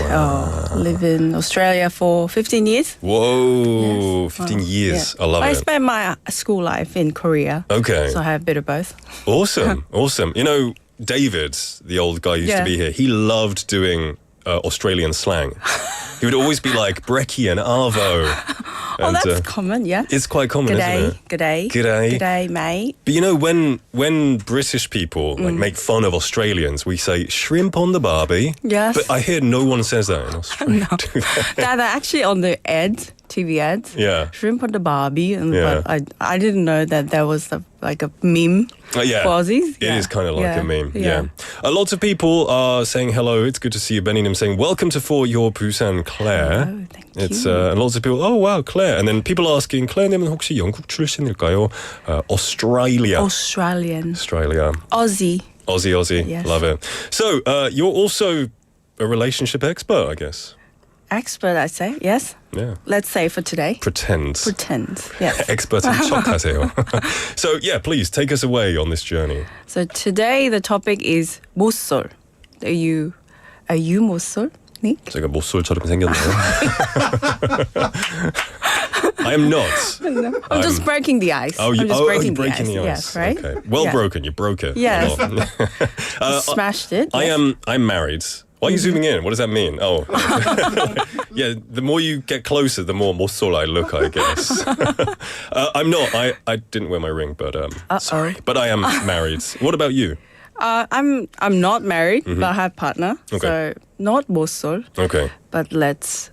Live in Australia for 15 years. Whoa, 15 years. Yeah. I love I it. spent my school life in Korea. Okay. So I have a bit of both. Awesome. You know, David, the old guy who used to be here, he loved doing Australian slang. He would always be like, brekkie and arvo. Oh, that's common, yeah. It's quite common, isn't it? G'day. G'day. G'day, mate. But you know, when British people like make fun of Australians, we say shrimp on the barbie. Yes. But I hear no one says that in Australia. No. Do they? They're actually on the ads, TV ads. Yeah. Shrimp on the Barbie. Yeah. But I didn't know that there was like a meme Yeah, for Aussies. it is kind of like a meme. Yeah. A lot of people are saying hello. It's good to see you. Beninam saying welcome to For Your Busan, Claire. Hello, thank It's you. and lots of people. Oh wow, Claire. And then people asking, Claire님은 혹시 영국 출신일까요? Australia. Australian. Australia. Aussie. Aussie. Yes. Love it. So you're also a relationship expert, I guess. Expert, I'd say. Yes. Yeah. Let's say for today. Pretend. Yes. Expert in 척하세요. So yeah, please take us away on this journey. So today the topic is 모쏠. Are you 모쏠? Nick? 제가 모쏠처럼 생겼나요? I am not. I'm just breaking the ice. Oh, I'm just breaking you're breaking the ice. Yes, right? Okay. Well Yeah. broken. You broke it. Yes. Uh, Smashed it. I yes. I'm married. Why are you zooming in? What does that mean? Oh, yeah. The more you get closer, the more mosul I look, I guess. I'm not. I didn't wear my ring, but sorry. But I am married. What about you? I'm not married, but I have a partner. Okay. So not 모쏠. Okay. But let's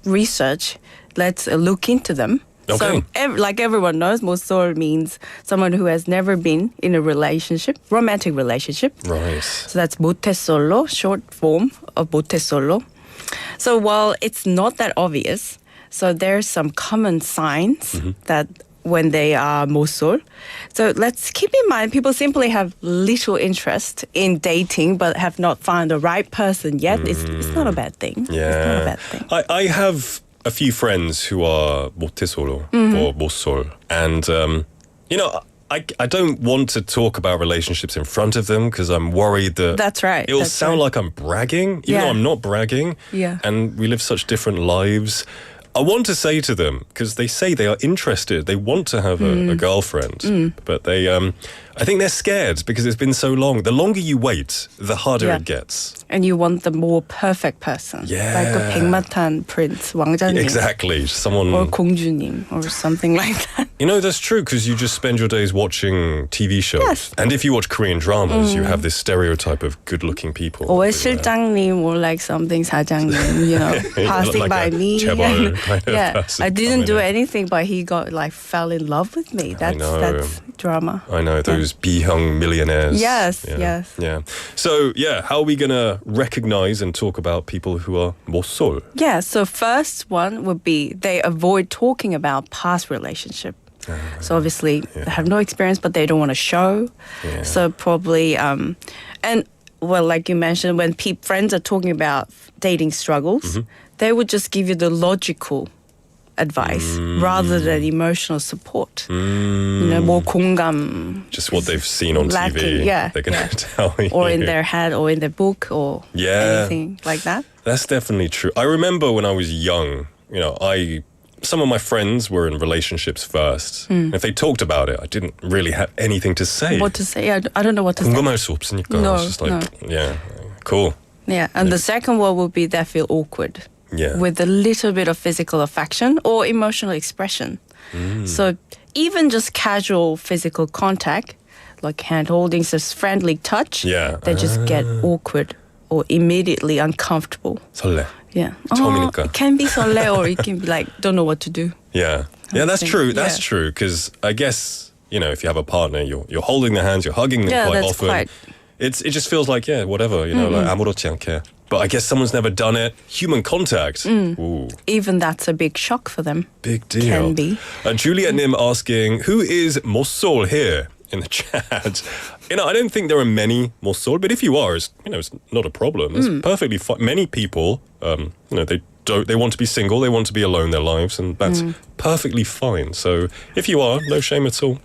research. Let's look into them. Okay. So, like everyone knows, 모쏠 means someone who has never been in a relationship, romantic relationship. Right. So that's 모태솔로, short form of 모태솔로. So while it's not that obvious, so there's some common signs that when they are 모쏠. So let's keep in mind, people simply have little interest in dating but have not found the right person yet. It's not a bad thing. Yeah. It's not a bad thing. I have a few friends who are 모태솔로 or 모쏠, and you know, I don't want to talk about relationships in front of them because I'm worried that That's right. it'll that's sound right. like I'm bragging, even Yeah. though I'm not bragging. Yeah. And we live such different lives. I want to say to them, because they say they are interested, they want to have a girlfriend, but they, I think they're scared because it's been so long. The longer you wait, the harder Yeah. it gets. And you want the more perfect person. Yeah. Like a 백마탄 prince, 왕자님. Exactly. Someone. Or 공주님, or something like that. You know, that's true because you just spend your days watching TV shows. Yes. And if you watch Korean dramas, you have this stereotype of good-looking people. Or everywhere. 실장님, or like something 사장님, you know, passing Like by a me. 제발 kind of Yeah, person I didn't do coming in. anything, but he fell in love with me. That's drama. I know, those Bihung millionaires. Yes, Yeah. yes. Yeah. So, yeah, how are we going to recognize and talk about people who are 모쏠? Yeah, so first one would be they avoid talking about past relationship. So obviously they have no experience, but they don't want to show. Yeah. So probably, and well, like you mentioned, when friends are talking about dating struggles, they would just give you the logical advice rather than emotional support. You know, more 공감. Just what they've seen on lacking, TV. yeah, They're going to yeah. tell you. Or in their head, or in their book, or Yeah. anything like that. That's definitely true. I remember when I was young, you know, some of my friends were in relationships first. If they talked about it, I didn't really have anything to say. What to say? I don't know what to say. 궁금할 수 없으니까. No, It's just like, yeah, cool. Yeah, and the second one would be they feel awkward. Yeah. With a little bit of physical affection or emotional expression. So even just casual physical contact, like hand holding, just friendly touch, Yeah. they just get awkward or immediately uncomfortable. 설레. Yeah. 처음이니까. It can be 설레 or it can be like, don't know what to do. Yeah. Yeah, that's think, true. That's yeah. true. Because I guess, you know, if you have a partner, you're holding their hands, you're hugging them Yeah, quite that's often. quite- It just feels like, yeah, whatever, you know, like 아무렇지 않게. But I guess someone's never done it. Human contact. Ooh, Even that's a big shock for them. big deal. Can be. Juliet Nim asking, who is 모쏠 here in the chat? You know, I don't think there are many 모쏠, but if you are, it's not a problem. It's perfectly fine. Many people, they want to be single, they want to be alone their lives, and that's perfectly fine. So if you are, no shame at all.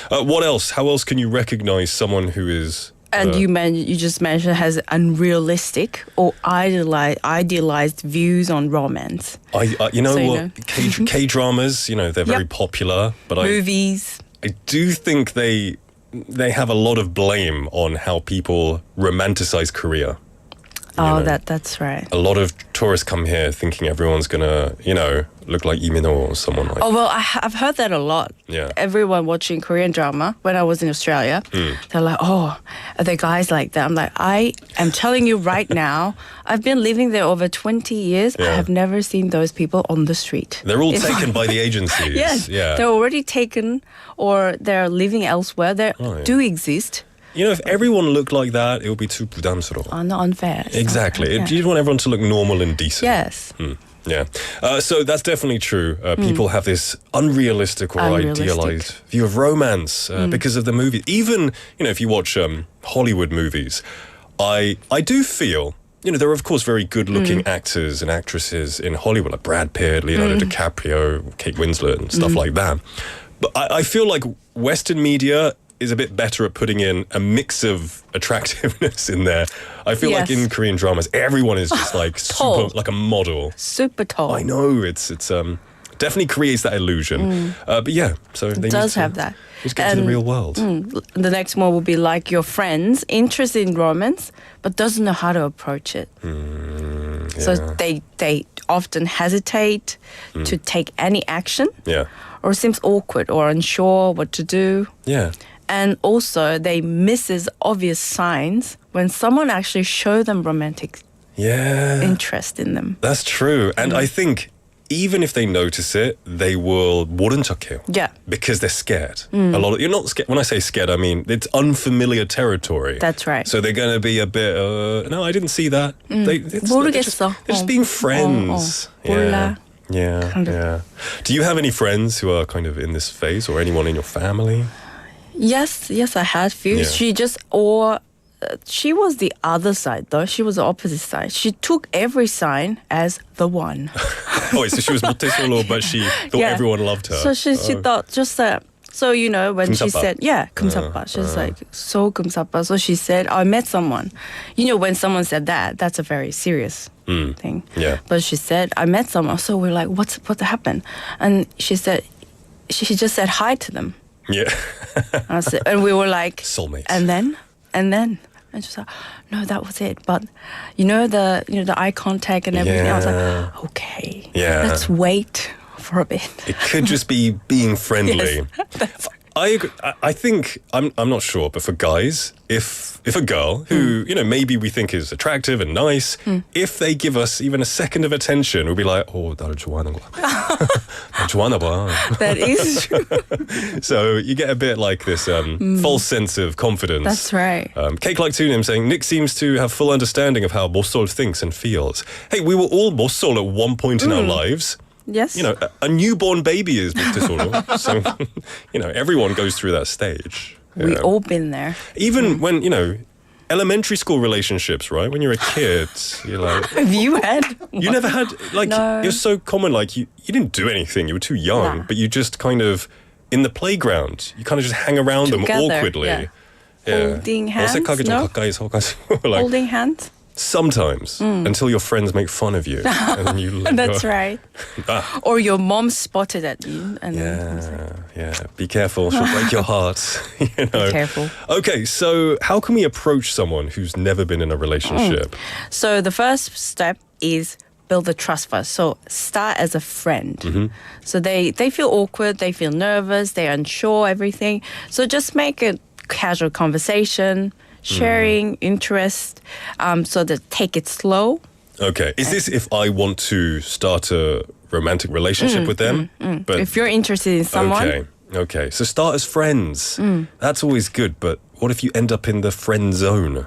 What else? How else can you recognize someone who is... And you just mentioned has unrealistic or idealized views on romance. K-dramas, they're very popular, but Movies. I do think they have a lot of blame on how people romanticize Korea. That's right. A lot of tourists come here thinking everyone's gonna, look like Lee Min-ho or someone like that. Oh, well, I've heard that a lot. Yeah. Everyone watching Korean drama, when I was in Australia, they're like, oh, are there guys like that? I'm like, I am telling you right now, I've been living there over 20 years. Yeah. I have never seen those people on the street. They're all taken by the agencies. Yes. Yeah. They're already taken or they're living elsewhere. They do exist. If everyone looked like that, it would be too 부담스러워. Not unfair. Exactly. Yeah. You want everyone to look normal and decent. Yes. Yeah. So that's definitely true. People have this unrealistic or idealized view of romance because of the movie. Even, if you watch Hollywood movies, I do feel, there are, of course, very good-looking actors and actresses in Hollywood, like Brad Pitt, Leonardo DiCaprio, Kate Winslet, and stuff like that. But I feel like Western media is a bit better at putting in a mix of attractiveness in there. I feel like in Korean dramas, everyone is just like super, like a model. Super tall. I know, it's definitely creates that illusion. But yeah, so they does need to, have that. Just get to the real world. The next one will be like your friends, interested in romance, but doesn't know how to approach it. So they often hesitate to take any action. Yeah. Or seems awkward or unsure what to do. Yeah. And also they misses obvious signs when someone actually show them romantic interest in them. That's true. And I think even if they notice it, they will 모른 척해요. Yeah. Because they're scared. You're not scared. When I say scared, I mean it's unfamiliar territory. That's right. So they're going to be a bit, no, I didn't see that. 모르겠어. They're just being friends. 몰라. Yeah. Kind of. Yeah. Do you have any friends who are kind of in this phase, or anyone in your family? Yes, I had few. Yeah. She was the other side though. She was the opposite side. She took every sign as the one. So she was 모태솔로, but she thought everyone loved her. So she thought just that. So when she 금사빠. said, 금사빠. She's like, so 금사빠. So she said, I met someone. When someone said that, that's a very serious thing. Yeah. But she said, I met someone. So we're like, what happened? And she said, she just said hi to them. Yeah. And we were like, soulmates. And then, and she's like, no, that was it. But the eye contact and everything. I was like, okay, let's wait for a bit. It could just be being friendly. Yes, I agree. I think I'm not sure, but for guys, if a girl who maybe we think is attractive and nice, if they give us even a second of attention, we'll be like, oh, 나를 좋아하는 거 같아. 나 좋아하나 봐. That is true. So you get a bit like this false sense of confidence. That's right. Cake like Tunim saying Nick seems to have full understanding of how 모쏠 thinks and feels. Hey, we were all 모쏠 at one point in our lives. Yes. A newborn baby is 모태솔로. So, everyone goes through that stage. We all been there. Even when, elementary school relationships, right? When you're a kid, you're like... Have you had? You never had, No. It was so common, you didn't do anything. You were too young, but you just kind of, in the playground, you kind of just hang around them awkwardly. Yeah. Holding hands, 어색하게 좀 no? 가까이 서가지고, Holding hands? Sometimes, until your friends make fun of you. And then you let That's go. right. Or your mom spotted at you. And Yeah. Be careful. She'll break your heart. Be careful. Okay, so how can we approach someone who's never been in a relationship? So the first step is build the trust first. So start as a friend. So they feel awkward, they feel nervous, they're unsure, everything. So just make it casual conversation, sharing interest, so that take it slow. Okay. Is this if I want to start a romantic relationship with them? But If you're interested in someone, Okay. So start as friends. That's always good. But what if you end up in the friend zone?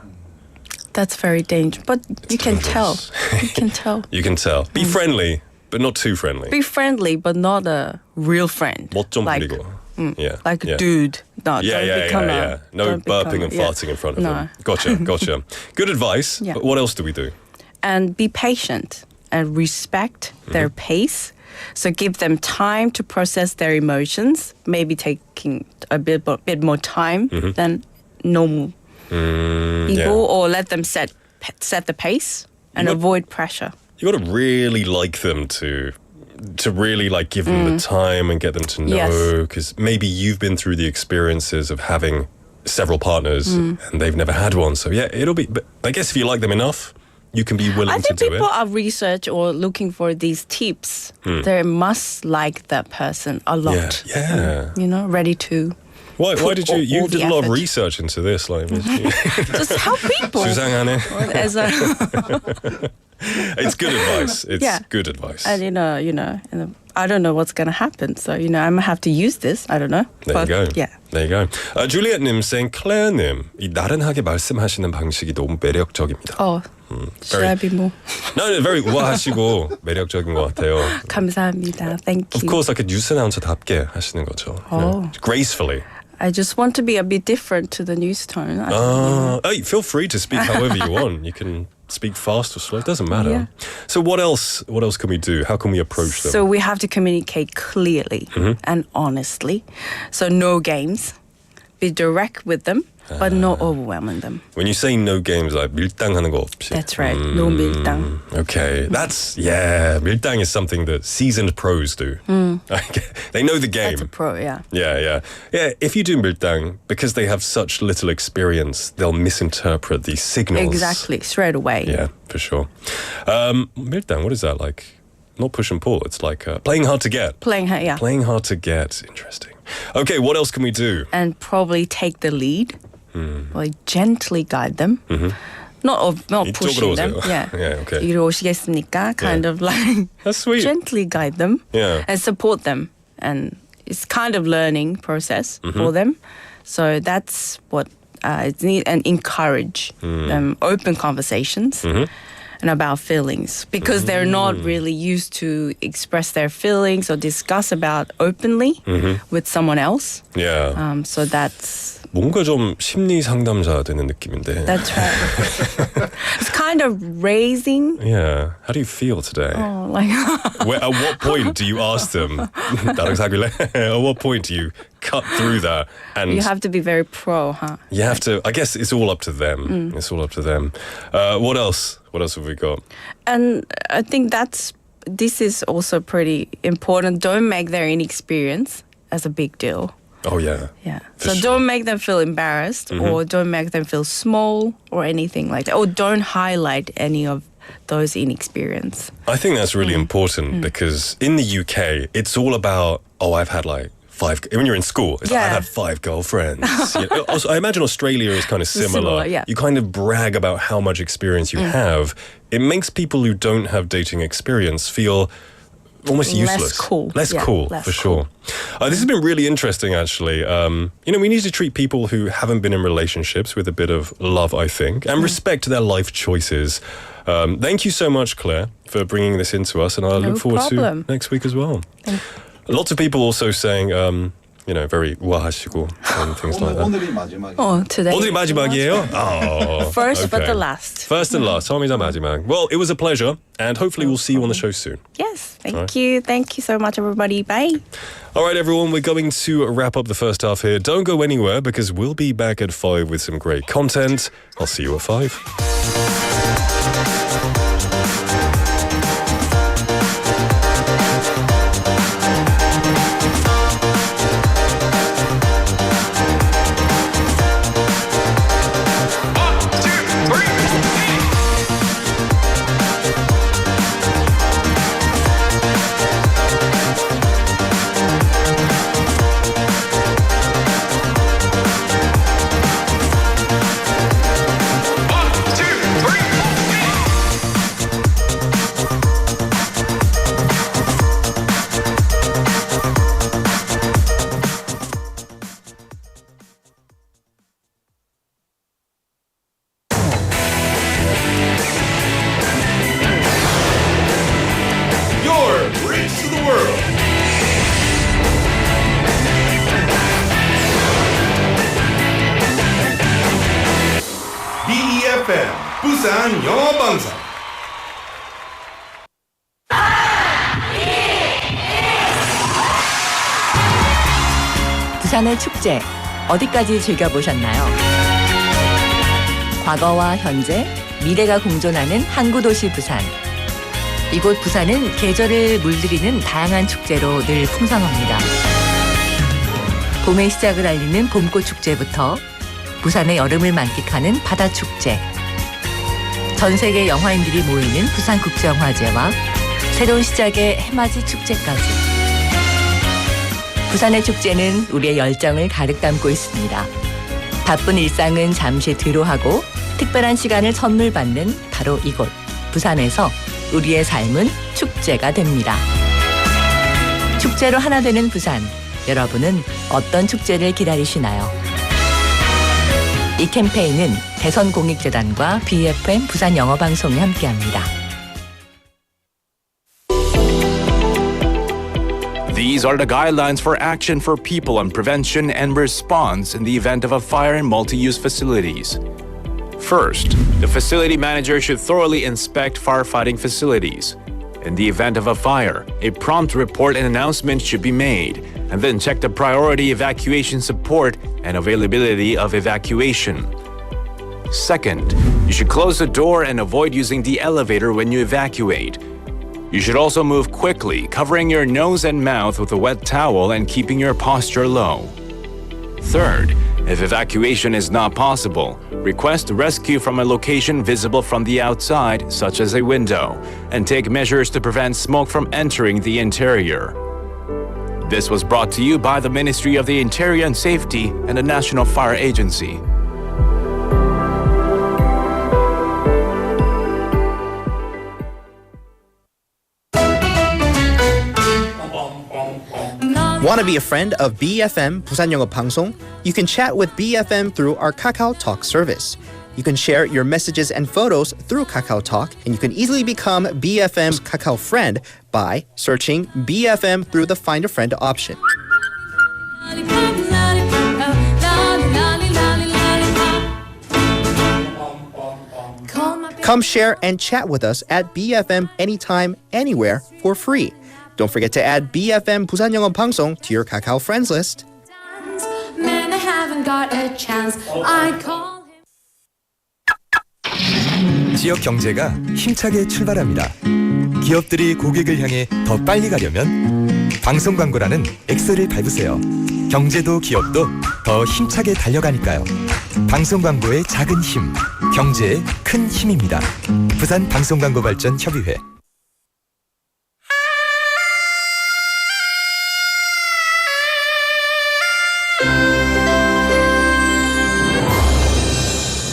that's very dangerous. But you can tell. You can tell. You can tell. Be friendly, but not too friendly. Be friendly, but not a real friend. 멋 좀 like, 부리고. Yeah. like yeah. a dude. No, Yeah, don't yeah, become yeah. No don't become burping and farting in front of no. them. Gotcha. Good advice. Yeah. But what else do we do? And be patient and respect their pace. So give them time to process their emotions, maybe taking a bit more time than normal people, or let them set the pace and avoid pressure. You got to really like them to really like give them the time and get them to know, because maybe you've been through the experiences of having several partners and they've never had one. So yeah, it'll be. But I guess if you like them enough, you can be willing I to think do it. people are research or looking for these tips. They must like that person a lot. Yeah. Ready to Why did you all did the a lot of effort. research into this? Like, just help people. 수상하네. As a, It's good advice. It's Yeah. good advice. and I don't know what's gonna happen. So I might have to use this. I don't know. There you go. Yeah. There you go. Juliet님 saying, Claire님, 이 나른하게 말씀하시는 방식이 너무 매력적입니다. Oh, should I be more? No, very 우아하시고 매력적인 것 같아요. 감사합니다. Thank Of you. course, like a news announcer답게 하시는 거죠. Gracefully. I just want to be a bit different to the news tone. Hey, feel free to speak however you want. You can speak fast or slow. It doesn't matter. Yeah. So what else can we do? How can we approach them? So we have to communicate clearly and honestly. So no games. Be direct with them, but not overwhelming them. When you say no games, like 밀당하는 거 없이. That's right. No 밀당. Okay, 밀당 is something that seasoned pros do. They know the game. That's a pro, yeah. Yeah. If you do 밀당, because they have such little experience, they'll misinterpret these signals. Exactly, straight away. Yeah, for sure. 밀당, what is that like? Not push and pull. It's like playing hard to get. Playing her, yeah. Playing hard to get. Interesting. Okay, what else can we do? And probably take the lead. Like gently guide them. Not pushing 이쪽으로 them. 오세요. Yeah. Yeah, okay. 이리 오시겠습니까? Kind of like That's sweet. gently guide them. Yeah. And support them. And it's kind of learning process for them. So that's what it's need, and encourage them open conversations. And about feelings, because they're not really used to express their feelings or discuss about openly with someone else. Yeah. So that's 뭔가 좀 심리 상담자 되는 느낌인데. right. It's kind of raising. Yeah. How do you feel today? Like At what point do you ask them? 나랑 사귈래? At what point do you cut through that? And you have to be very pro, huh? you have to. I guess it's all up to them. It's all up to them. What else? What else have we got? And I think this is also pretty important. Don't make their inexperience as a big deal. Oh yeah. Yeah. For So sure. don't make them feel embarrassed or don't make them feel small or anything like that. Or don't highlight any of those inexperience. I think that's really important because in the UK, it's all about, I've had like 5. When you're in school, it's like, I've Yeah. had 5 girlfriends. Also, I imagine Australia is kind of similar. yeah. You kind of brag about how much experience you have. It makes people who don't have dating experience feel almost Less useless. cool. Less Yeah, cool, less for sure. This has been really interesting, actually. We need to treat people who haven't been in relationships with a bit of love, I think, and respect their life choices. Thank you so much, Claire, for bringing this into us, and I look forward problem. to next week as well. Lots of people also saying, very 우아하시고 and things like that. 오늘이 마지막이에요. Oh, today. 오늘이 마지막이에요? Oh, First but okay. the last. First and last. 처음이자 마지막. Well, it was a pleasure, and hopefully we'll see you on the show soon. Yes. Thank All right. you. Thank you so much, everybody. Bye. All right, everyone, we're going to wrap up the first half here. Don't go anywhere because we'll be back at 5 with some great content. I'll see you at 5. BFM 부산 영어방송. 부산의 축제 어디까지 즐겨보셨나요? 과거와 현재, 미래가 공존하는 항구도시 부산. 이곳 부산은 계절을 물들이는 다양한 축제로 늘 풍성합니다. 봄의 시작을 알리는 봄꽃 축제부터 부산의 여름을 만끽하는 바다축제, 전 세계 영화인들이 모이는 부산국제영화제와 새로운 시작의 해맞이 축제까지. 부산의 축제는 우리의 열정을 가득 담고 있습니다. 바쁜 일상은 잠시 뒤로하고 특별한 시간을 선물 받는 바로 이곳 부산에서 우리의 삶은 축제가 됩니다. 축제로 하나 되는 부산, 여러분은 어떤 축제를 기다리시나요? 이 캠페인은 대선공익재단과 BFM 부산영어방송이 함께합니다. These are the guidelines for action for people on prevention and response in the event of a fire in multi-use facilities. First, the facility manager should thoroughly inspect firefighting facilities. In the event of a fire, a prompt report and announcement should be made, and then check the priority evacuation support and availability of evacuation. Second, you should close the door and avoid using the elevator when you evacuate. You should also move quickly, covering your nose and mouth with a wet towel and keeping your posture low. Third, if evacuation is not possible, request rescue from a location visible from the outside, such as a window, and take measures to prevent smoke from entering the interior. This was brought to you by the Ministry of the Interior and Safety and the National Fire Agency. Want to be a friend of BFM 부산영어방송? You can chat with BFM through our Kakao Talk service. You can share your messages and photos through Kakao Talk, and you can easily become BFM's Kakao friend by searching BFM through the Find a Friend option. Come share and chat with us at BFM anytime, anywhere for free. Don't forget to add BFM 부산영어방송 to your Kakao friends list. Man, I haven't got a chance. I call 지역 경제가 힘차게 출발합니다. 기업들이 고객을 향해 더 빨리 가려면 방송 광고라는 X를 밟으세요. 경제도 기업도 더 힘차게 달려가니까요. 방송 광고의 작은 힘, 경제의 큰 힘입니다. 부산 방송광고발전협의회.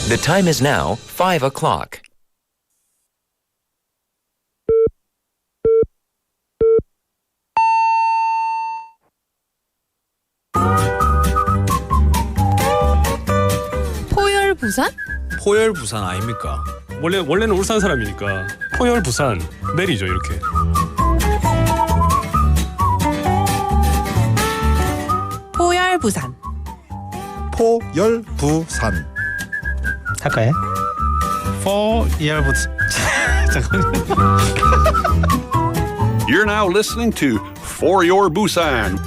The time is now 5 o'clock. 포열 부산? 포열 부산 아닙니까? 원래는 울산 사람이니까 포열 부산 내리죠 이렇게. 포열 부산. 포열 부산. 할까요? 포열 부산. 잠깐만요. You're now listening to For Your Busan.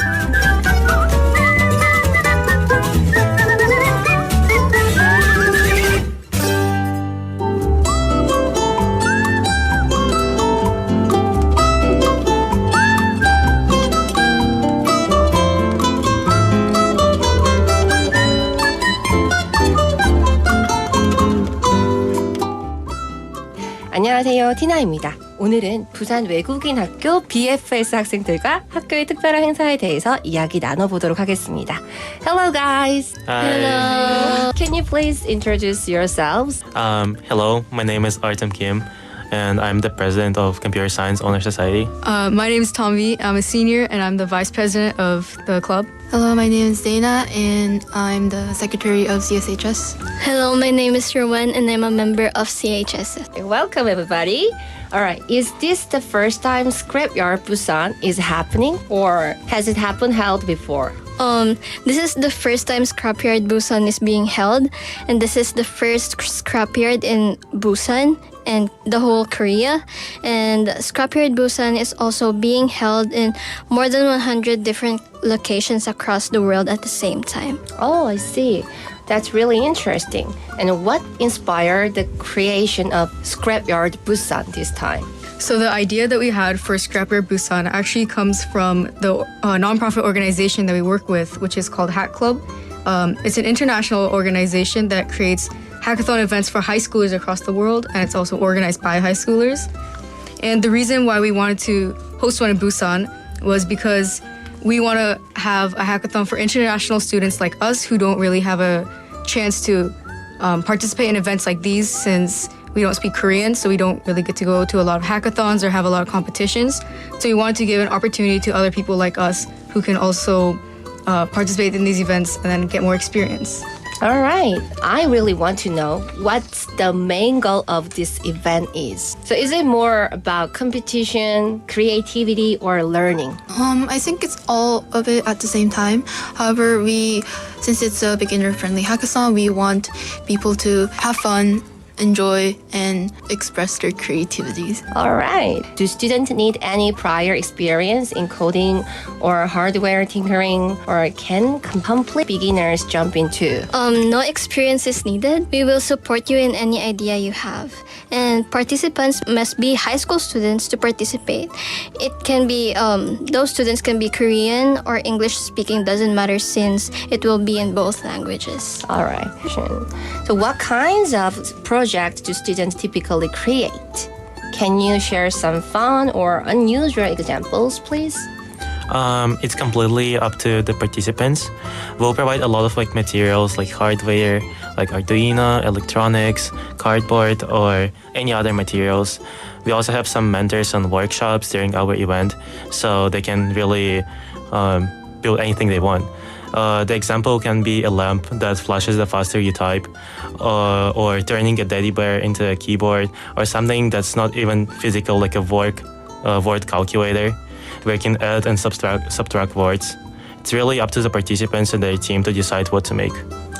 안녕하세요, 티나입니다. 오늘은 부산 외국인 학교 BFS 학생들과 학교의 특별한 행사에 대해서 이야기 나눠보도록 하겠습니다. Hello guys. Hi. Hello. Can you please introduce yourselves? Hello, my name is Artem Kim, and I'm the president of Computer Science Honor Society. My name is Tommy. I'm a senior, and I'm the vice president of the club. Hello, my name is Dana, and I'm the secretary of CSHS. Hello, my name is Rowan, and I'm a member of CHS. Welcome, everybody. All right, is this the first time Scrapyard Busan is happening, or has it happened held before? This is the first time Scrapyard Busan is being held, and this is the first scrapyard in Busan and the whole Korea. And Scrapyard Busan is also being held in more than 100 different locations across the world at the same time. Oh, I see. That's really interesting. And what inspired the creation of Scrapyard Busan this time? So the idea that we had for Scrapyard Busan actually comes from the nonprofit organization that we work with, which is called Hack Club. It's an international organization that creates hackathon events for high schoolers across the world, and it's also organized by high schoolers. And the reason why we wanted to host one in Busan was because we want to have a hackathon for international students like us who don't really have a chance to participate in events like these, since we don't speak Korean, so we don't really get to go to a lot of hackathons or have a lot of competitions. So we wanted to give an opportunity to other people like us who can also participate in these events and then get more experience. All right. I really want to know what's the main goal of this event is. So is it more about competition, creativity, or learning? I think it's all of it at the same time. However, since it's a beginner-friendly hackathon, we want people to have fun, enjoy, and express their creativities. All right. Do students need any prior experience in coding or hardware tinkering, or can complete beginners jump into? No experience is needed. We will support you in any idea you have. And participants must be high school students to participate. It can be, those students can be Korean or English speaking, doesn't matter, since it will be in both languages. All right. So what kinds of projects do students typically create? Can you share some fun or unusual examples, please? It's completely up to the participants. We'll provide a lot of materials like hardware, like Arduino, electronics, cardboard, or any other materials. We also have some mentors and workshops during our event, so they can really build anything they want. The example can be a lamp that flashes the faster you type, or turning a teddy bear into a keyboard, or something that's not even physical, like a word calculator, where you can add and subtract words. It's really up to the participants and their team to decide what to make.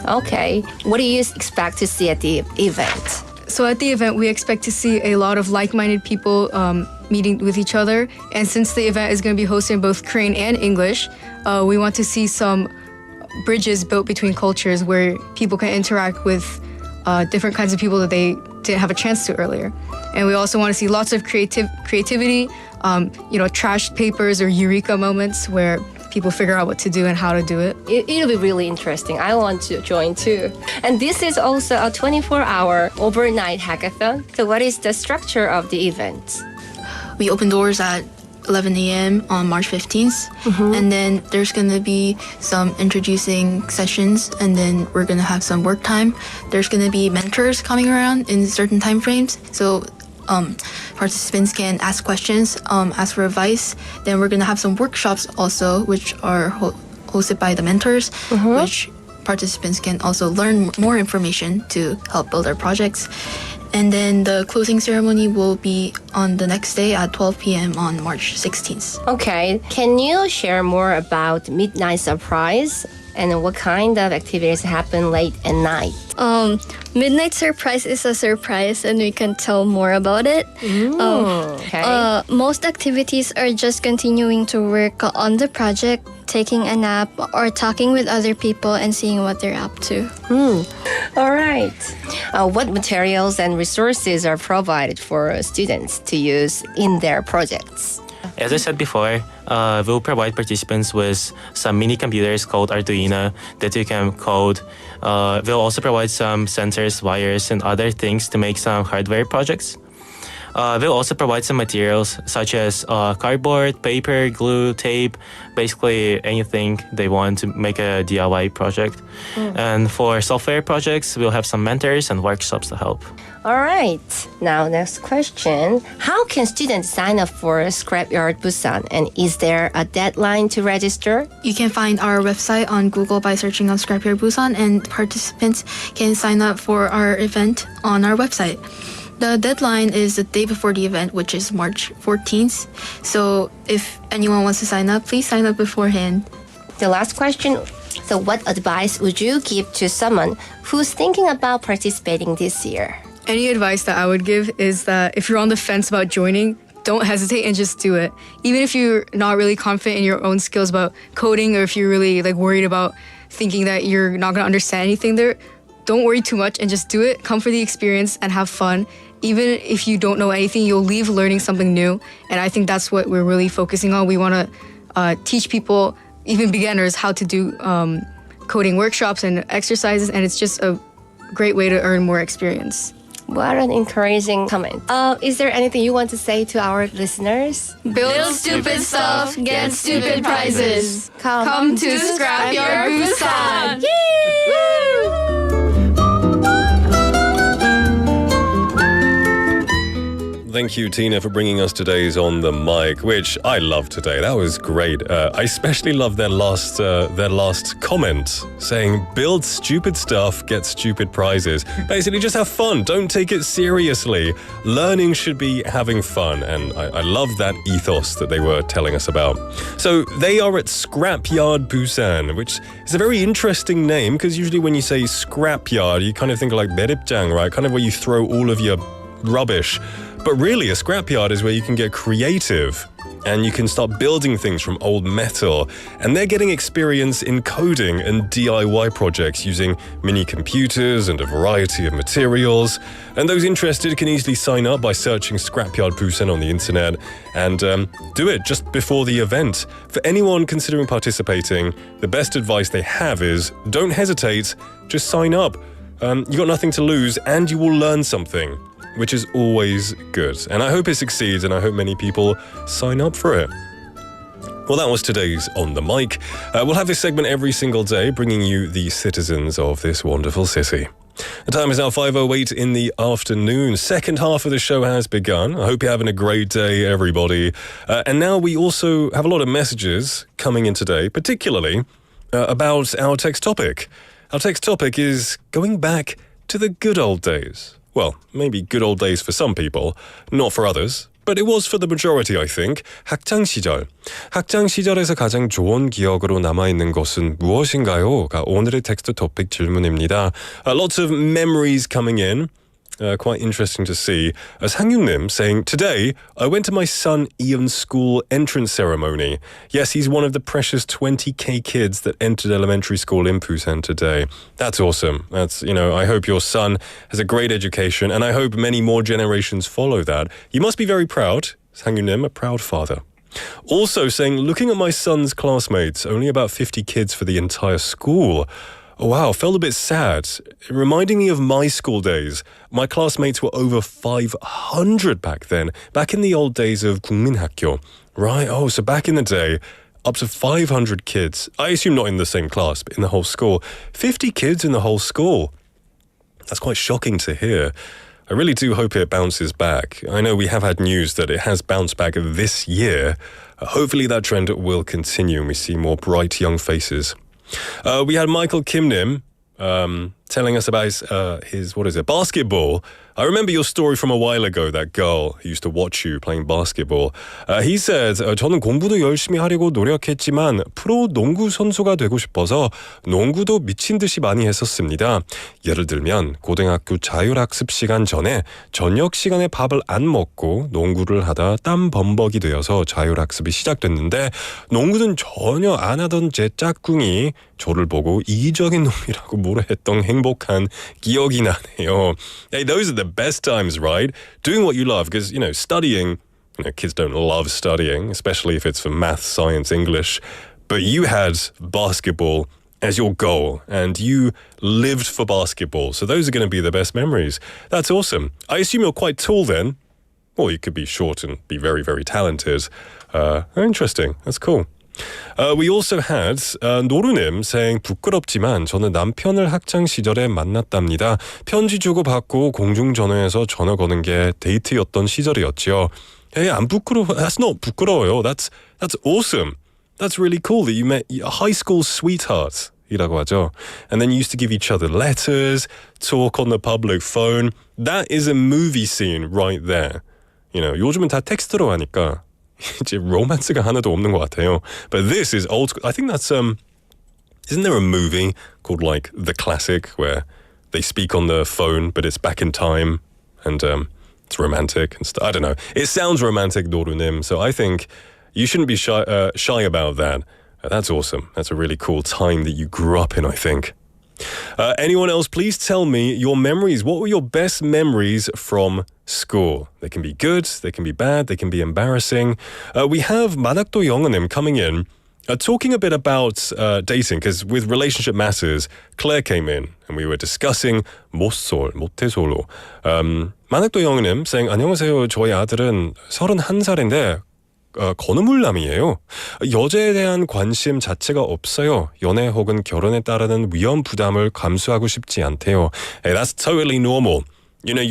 Okay. What do you expect to see at the event? So at the event, we expect to see a lot of like-minded people meeting with each other. And since the event is going to be hosted in both Korean and English, we want to see some bridges built between cultures where people can interact with different kinds of people that they didn't have a chance to earlier. And we also want to see lots of creativity, trashed papers or eureka moments where people figure out what to do and how to do it. It'll be really interesting. I want to join too. And this is also a 24-hour overnight hackathon. So what is the structure of the event? We open doors at 11 a.m. on March 15th. And then there's going to be some introducing sessions, and then we're going to have some work time. There's going to be mentors coming around in certain time frames. So participants can ask questions, ask for advice. Then we're going to have some workshops also, which are hosted by the mentors, which participants can also learn more information to help build their projects. And then the closing ceremony will be on the next day at 12 p.m. on March 16th. Okay. Can you share more about Midnight Surprise and what kind of activities happen late at night? Midnight Surprise is a surprise, and we can tell more about it. Okay. Most activities are just continuing to work on the project, taking a nap, or talking with other people and seeing what they're up to. All right. What materials and resources are provided for students to use in their projects? As I said before, we'll provide participants with some mini computers called Arduino that you can code. We'll also provide some sensors, wires, and other things to make some hardware projects. We'll also provide some materials such as cardboard, paper, glue, tape, basically anything they want to make a DIY project. And for software projects, we'll have some mentors and workshops to help. All right. Now, next question. How can students sign up for Scrapyard Busan? And is there a deadline to register? You can find our website on Google by searching on Scrapyard Busan, and participants can sign up for our event on our website. The deadline is the day before the event, which is March 14th. So if anyone wants to sign up, please sign up beforehand. The last question. So what advice would you give to someone who's thinking about participating this year? Any advice that I would give is that if you're on the fence about joining, don't hesitate and just do it. Even if you're not really confident in your own skills about coding, or if you're really worried about thinking that you're not going to understand anything there, don't worry too much and just do it. Come for the experience and have fun. Even if you don't know anything, you'll leave learning something new. And I think that's what we're really focusing on. We want to teach people, even beginners, how to do coding workshops and exercises, and it's just a great way to earn more experience. What an encouraging comment. Is there anything you want to say to our listeners? Build stupid stuff, get stupid prizes. Come to Scrapyard Busan. Thank you, Tina, for bringing us today's On the Mic, which I loved today. That was great. I especially love their last comment saying, build stupid stuff, get stupid prizes. Basically, just have fun. Don't take it seriously. Learning should be having fun. And I love that ethos that they were telling us about. So they are at Scrapyard Busan, which is a very interesting name because usually when you say scrapyard, you kind of think of like 매립장, right? Kind of where you throw all of your rubbish. But really, a scrapyard is where you can get creative and you can start building things from old metal. And they're getting experience in coding and DIY projects using mini computers and a variety of materials. And those interested can easily sign up by searching Scrapyard Busan on the internet and do it just before the event. For anyone considering participating, the best advice they have is don't hesitate, just sign up. You got nothing to lose and you will learn something, which is always good. And I hope it succeeds, and I hope many people sign up for it. Well, that was today's On the Mic. We'll have this segment every single day, bringing you the citizens of this wonderful city. The time is now 5:08 in the afternoon. Second half of the show has begun. I hope you're having a great day, everybody. And now we also have a lot of messages coming in today, particularly about our text topic. Our text topic is going back to the good old days. Well, maybe good old days for some people, not for others. But it was for the majority, I think. 학창 시절. 학창 시절에서 가장 좋은 기억으로 남아있는 것은 무엇인가요?가 오늘의 텍스트 토픽 질문입니다. Lots of memories coming in. Quite interesting to see. 상윤님 saying, today I went to my son Ian's school entrance ceremony. Yes, he's one of the precious 20k kids that entered elementary school in Busan today. That's awesome. That's, I hope your son has a great education and I hope many more generations follow that. You must be very proud. 상윤님, a proud father. Also saying, looking at my son's classmates, only about 50 kids for the entire school. Oh, wow, felt a bit sad. Reminding me of my school days. My classmates were over 500 back then, back in the old days of 국민학교. Right, so back in the day, up to 500 kids. I assume not in the same class, but in the whole school. 50 kids in the whole school. That's quite shocking to hear. I really do hope it bounces back. I know we have had news that it has bounced back this year. Hopefully that trend will continue and we see more bright young faces. We had Michael Kimnim telling us about his basketball. I remember your story from a while ago, that girl who used to watch you playing basketball. He said, 저는 공부도 열심히 하려고 노력했지만 프로 농구 선수가 되고 싶어서 농구도 미친 듯이 많이 했었습니다. 예를 들면 고등학교 자율학습 시간 전에 저녁 시간에 밥을 안 먹고 농구를 하다 땀 범벅이 되어서 자율학습이 시작됐는데 농구는 전혀 안 하던 제 짝꿍이 저를 보고 이기적인 놈이라고 뭐라 했던 행복한 기억이 나네요. Hey, those are the best times, right? Doing what you love, because, studying, kids don't love studying, especially if it's for math, science, English. But you had basketball as your goal, and you lived for basketball. So those are going to be the best memories. That's awesome. I assume you're quite tall then. Or you could be short and be very, very talented. Interesting. That's cool. We also had 노루님 saying 부끄럽지만 저는 남편을 학창 시절에 만났답니다. 편지 주고 받고 공중전화해서 전화 거는 게 데이트였던 시절이었죠. Hey, 안 부끄러워. That's not 부끄러워요. That's awesome. That's really cool that you met a high school sweetheart. 이라고 하죠. And then you used to give each other letters, talk on the public phone. That is a movie scene right there. 요즘은 다 텍스트로 하니까 이제 로맨스가 하나도 없는 것 같아요. But this is old school. I think that's Isn't there a movie called like The Classic where they speak on the phone but it's back in time and it's romantic and stuff? I don't know. It sounds romantic, 노루님. So I think you shouldn't be shy about that. That's awesome. That's a really cool time that you grew up in, I think. Anyone else, please tell me your memories. What were your best memories from school? They can be good, they can be bad, they can be embarrassing. We have 만학도 영어님 coming in, talking a bit about dating, because with Relationship Matters, Claire came in and we were discussing 모태솔로. 만학도 영어님 saying, 안녕하세요. 저희 아들은 31살인데 건우물남이에요. 여자에 대한 관심 자체가 없어요. 연애 혹은 결혼에 따르는 위험 부담을 감수하고 싶지 않대요. Hey, that's totally normal. You know,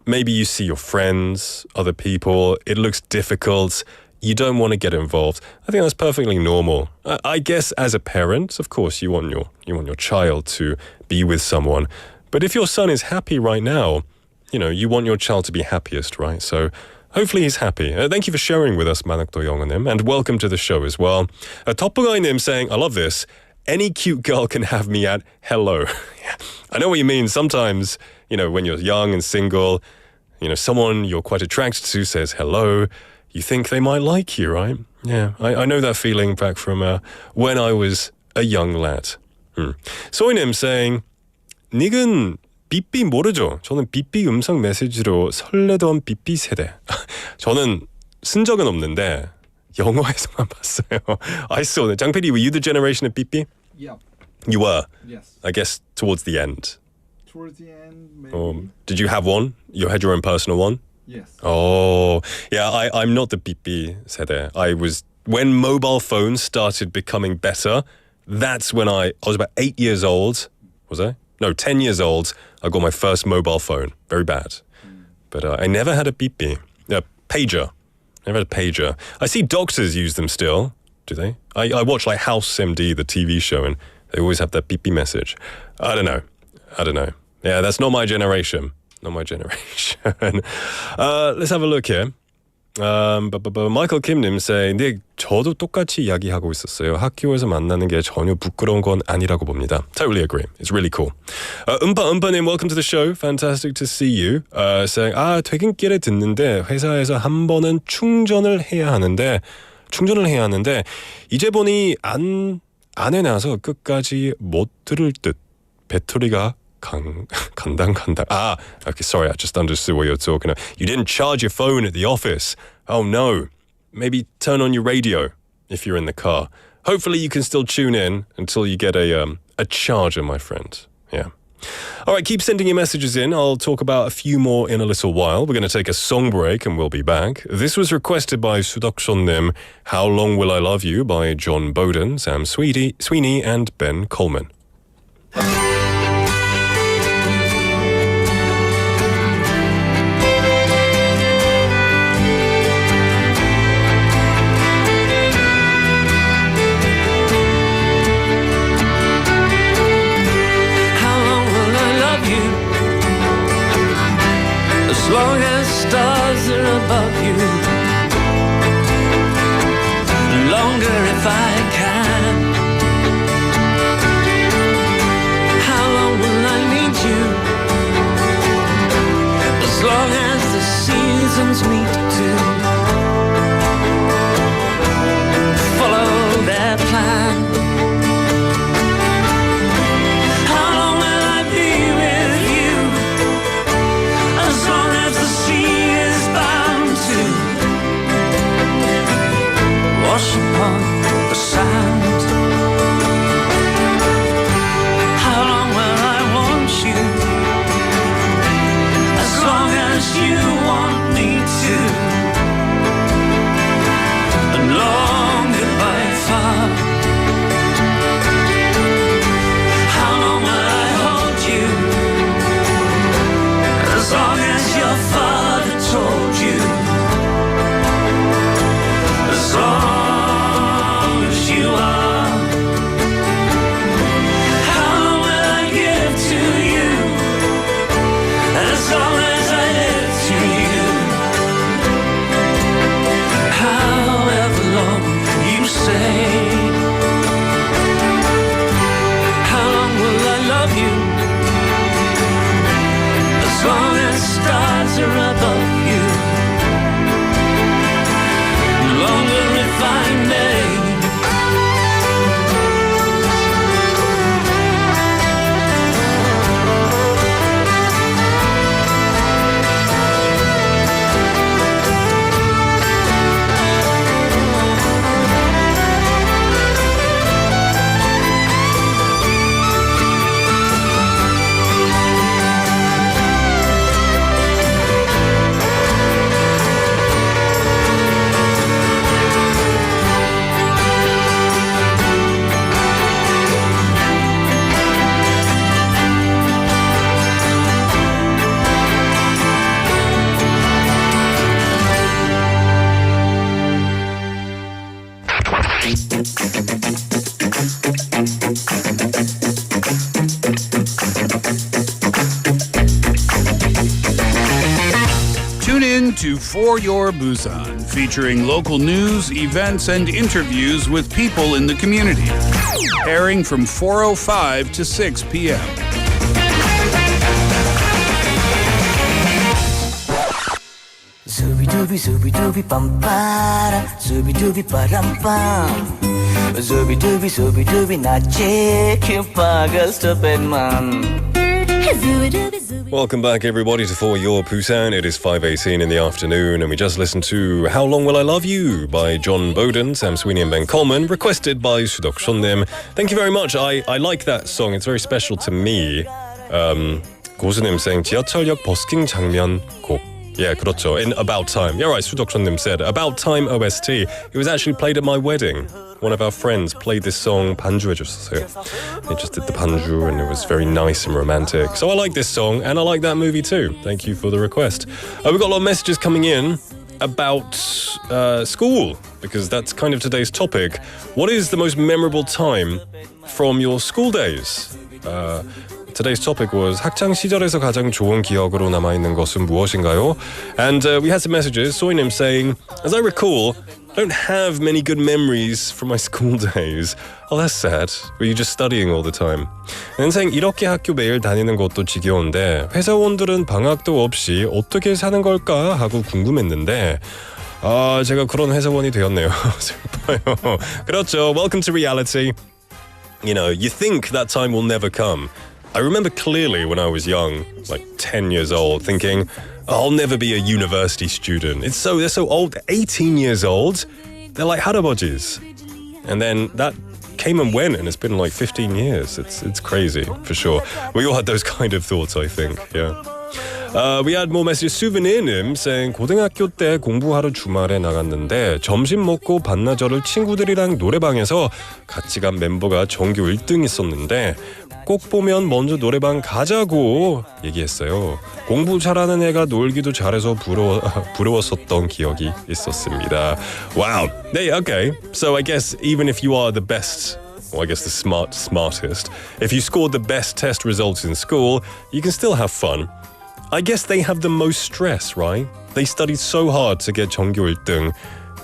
maybe you see your friends, other people, it looks difficult. You don't want to get involved. I think that's perfectly normal. I guess as a parent, of course, you want your child to be with someone. But if your son is happy right now, you know, you want your child to be happiest, right? So hopefully he's happy. Thank you for sharing with us, 만학도 영어님, and welcome to the show as well. 덮어가이님 saying, I love this. Any cute girl can have me at hello. I know what you mean. Sometimes, you know, when you're young and single, you know, someone you're quite attracted to says hello. You think they might like you, right? Yeah, I know that feeling back from when I was a young lad. 소희님 saying, 닉은 삐삐 모르죠? 저는 삐삐 음성 메시지로 설레던 삐삐 세대. 저는 쓴 적은 없는데 영화에서만 봤어요. I saw that. 장PD, were you the generation of 삐삐? Yeah. You were? Yes. I guess towards the end. Towards the end, maybe. Did you have one? You had your own personal one? Yes. Oh, yeah, I'm not the 삐삐 세대. When mobile phones started becoming better, that's when I was about 8 years old. Was I? No, 10 years old, I got my first mobile phone. Very bad. But I never had a 삐삐. Pager. Never had a pager. I see doctors use them still. Do they? I watch like House MD, the TV show, and they always have that 삐삐 message. I don't know. Yeah, that's not my generation. Not my generation. Let's have a look here. Michael Kim님 say, 네, 저도 똑같이 이야기하고 있었어요. 학교에서 만나는 게 전혀 부끄러운 건 아니라고 봅니다. Totally agree. It's really cool. 음파님, welcome to the show. Fantastic to see you. Saying, 퇴근길에 듣는데 회사에서 한 번은 충전을 해야 하는데 이제 보니 안 해놔서 끝까지 못 들을 듯. 배터리가 간당. Okay, sorry, I just understood what you're talking about. You didn't charge your phone at the office. Oh no. Maybe turn on your radio if you're in the car. Hopefully you can still tune in until you get a charger, my friend. Yeah. All right, keep sending your messages in. I'll talk about a few more in a little while. We're going to take a song break and we'll be back. This was requested by Sudokshonnim, How Long Will I Love You by John Bowden, Sam Sweeney and Ben Coleman. As long as stars are above you, longer if I can. How long will I need you? As long as the seasons meet to follow their plan. Wash upon the sand. How long will I want you? As long as you want me to. Welcome to For Your Busan, featuring local news, events, and interviews with people in the community. Airing from 4:05 to 6 p.m. Zooby-dooby, zooby-dooby, bum-ba-da, zooby-dooby, ba-dum-bum. Zooby-dooby, zooby-dooby, 나지 큐파가 stupid man. Welcome back, everybody, to For Your Busan. It is 5:18 in the afternoon, and we just listened to How Long Will I Love You by John Bowden, Sam Sweeney, and Ben Coleman, requested by Sudok Shonnim. Thank you very much. I like that song. It's very special to me. 고수님 saying 지하철역 버스킹 장면 곡. Yeah, 그렇죠. In About Time. Yeah, right, Sudok Shonnim said. About Time OST. It was actually played at my wedding. One of our friends played this song, 반주해줬어요. They just did the 반주, and it was very nice and romantic. So I like this song, and I like that movie too. Thank you for the request. We've got a lot of messages coming in about school, because that's kind of today's topic. What is the most memorable time from your school days? Today's topic was 학창 시절에서 가장 좋은 기억으로 남아있는 것은 무엇인가요? And we had some messages. 소희님 saying, as I recall, I don't have many good memories from my school days. Oh, that's sad. Were you just studying all the time? And saying, 이렇게 학교 매일 다니는 것도 지겨운데 회사원들은 방학도 없이 어떻게 사는 걸까 하고 궁금했는데 제가 그런 회사원이 되었네요. 슬퍼요. 그렇죠. Welcome to reality. You know, you think that time will never come. I remember clearly when I was young, like 10 years old, thinking, I'll never be a university student. They're so old, 18 years old. They're like 할아버지s. And then that came and went, and it's been like 15 years. It's crazy, for sure. We all had those kind of thoughts, I think, yeah. We had more messages. Souvenir님 saying, 고등학교 때 공부하러 주말에 나갔는데 점심 먹고 반나절을 친구들이랑 노래방에서 같이 간 멤버가 전교 1등 있었는데 꼭 보면 먼저 노래방 가자고 얘기했어요. 공부 잘하는 애가 놀기도 잘해서 부러웠었던 기억이 있었습니다. Wow. Hey, okay. So I guess even if you are the best, well, I guess the smartest, if you scored the best test results in school, you can still have fun. I guess they have the most stress, right? They studied so hard to get 전교 1등.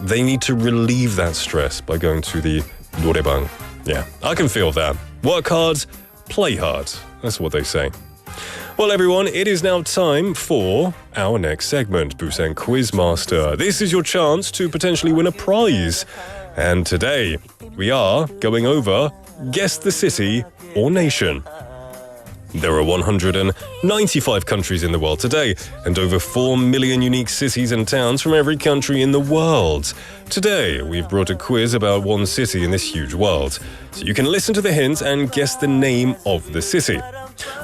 They need to relieve that stress by going to the 노래방. Yeah, I can feel that. Work hard, play hard. That's what they say. Well, everyone, it is now time for our next segment, Busan Quizmaster. This is your chance to potentially win a prize. And today, we are going over Guess the City or Nation. There are 195 countries in the world today, and over 4 million unique cities and towns from every country in the world. Today, we've brought a quiz about one city in this huge world. So you can listen to the hints and guess the name of the city.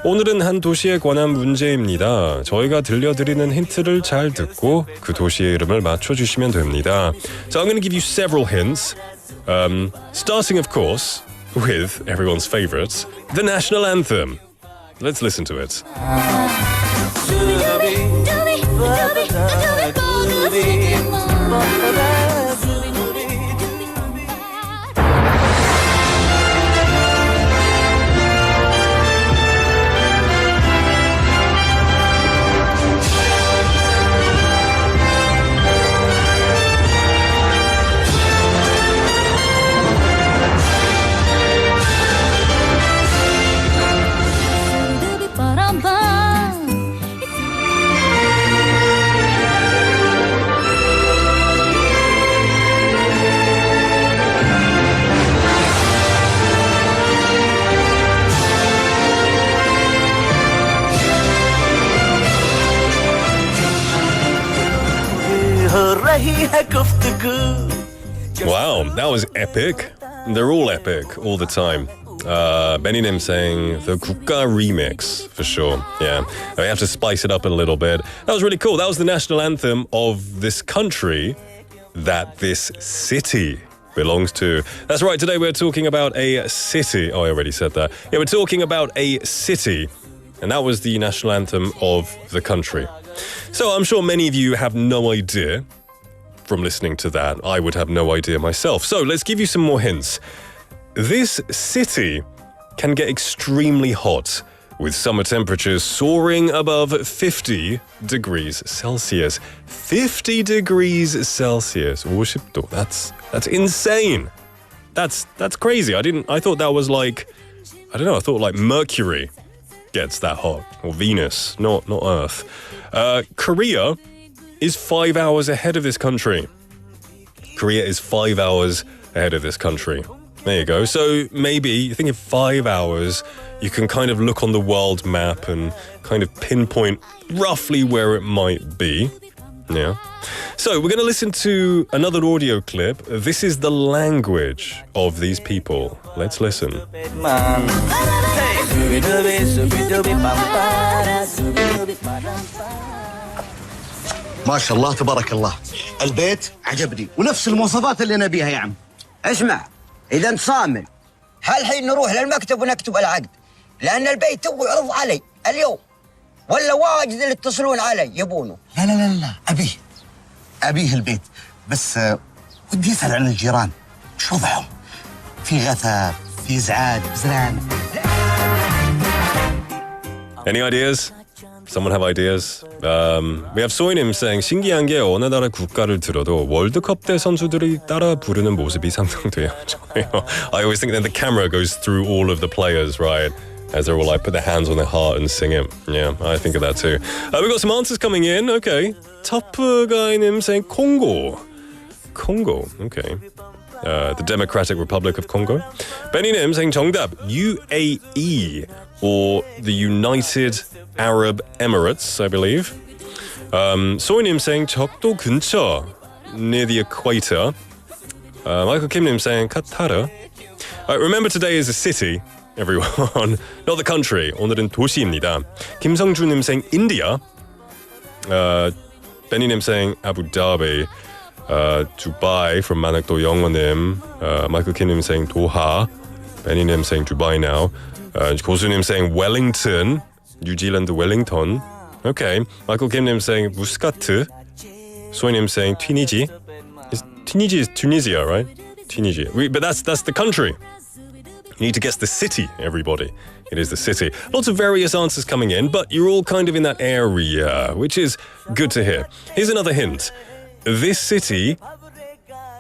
오늘은 한 도시에 관한 문제입니다. 저희가 들려드리는 힌트를 잘 듣고 그 도시의 이름을 맞춰주시면 됩니다. So I'm going to give you several hints, starting, of course, with everyone's favourite, the national anthem. Let's listen to it. Wow, that was epic. They're all epic all the time. Benny saying the 국가 remix for sure. Yeah, we have to spice it up a little bit. That was really cool. That was the national anthem of this country that this city belongs to. That's right. Today we're talking about a city. Oh, I already said that. Yeah, we're talking about a city, and that was the national anthem of the country. So I'm sure many of you have no idea from listening to that. I would have no idea myself. So let's give you some more hints. This city can get extremely hot with summer temperatures soaring above 50 degrees Celsius. 50 degrees Celsius. 50도. That's insane. That's crazy. I thought that was like, I don't know, I thought like Mercury gets that hot, or Venus, not Earth. Korea is 5 hours ahead of this country. Korea is 5 hours ahead of this country. There you go. So maybe you think in 5 hours you can kind of look on the world map and kind of pinpoint roughly where it might be. Yeah. So we're going to listen to another audio clip. This is the language of these people. Let's listen. ما شاء الله تبارك الله البيت عجبني ونفس المواصفات اللي انا بيها يا عم. اسمع اذا انت صامل هالحين نروح للمكتب ونكتب العقد لان البيت تو عرض علي اليوم ولا واجد اللي يتصلون علي يبونه. لا لا لا لا ابيه البيت بس ودي اسال عن الجيران شو وضعهم؟ في غثاء في ازعاج بزران. Any ideas? Someone have ideas? We have 소희님 saying 신기한 게 어느 나라 국가를 들어도 월드컵 때 선수들이 따라 부르는 모습이 상상돼요. I always think that the camera goes through all of the players, right? As they're all like put their hands on their heart and sing it. Yeah, I think of that too. We've got some answers coming in. Okay. Tough guy님 saying Congo. Congo. Okay. The Democratic Republic of Congo. Benny님 saying 정답 UAE or the United Arab Emirates, I believe. 소희님 saying 적도 근처, near the equator. Michael Kim님 saying Qatar. Remember today is a city, everyone, not the country. 오늘은 도시입니다. 김성주님 saying India. Benny님 saying Abu Dhabi. Dubai from Manakdo 영어님. Michael Kim님 saying Doha. Benny님 saying Dubai now. 고수님 saying Wellington. New Zealand, Wellington. Okay. Michael Kimnim saying Muscat. Soynim saying Tunisia. Tunisia is Tunisia, right? Tunisia. But that's the country. You need to guess the city, everybody. It is the city. Lots of various answers coming in, but you're all kind of in that area, which is good to hear. Here's another hint. This city...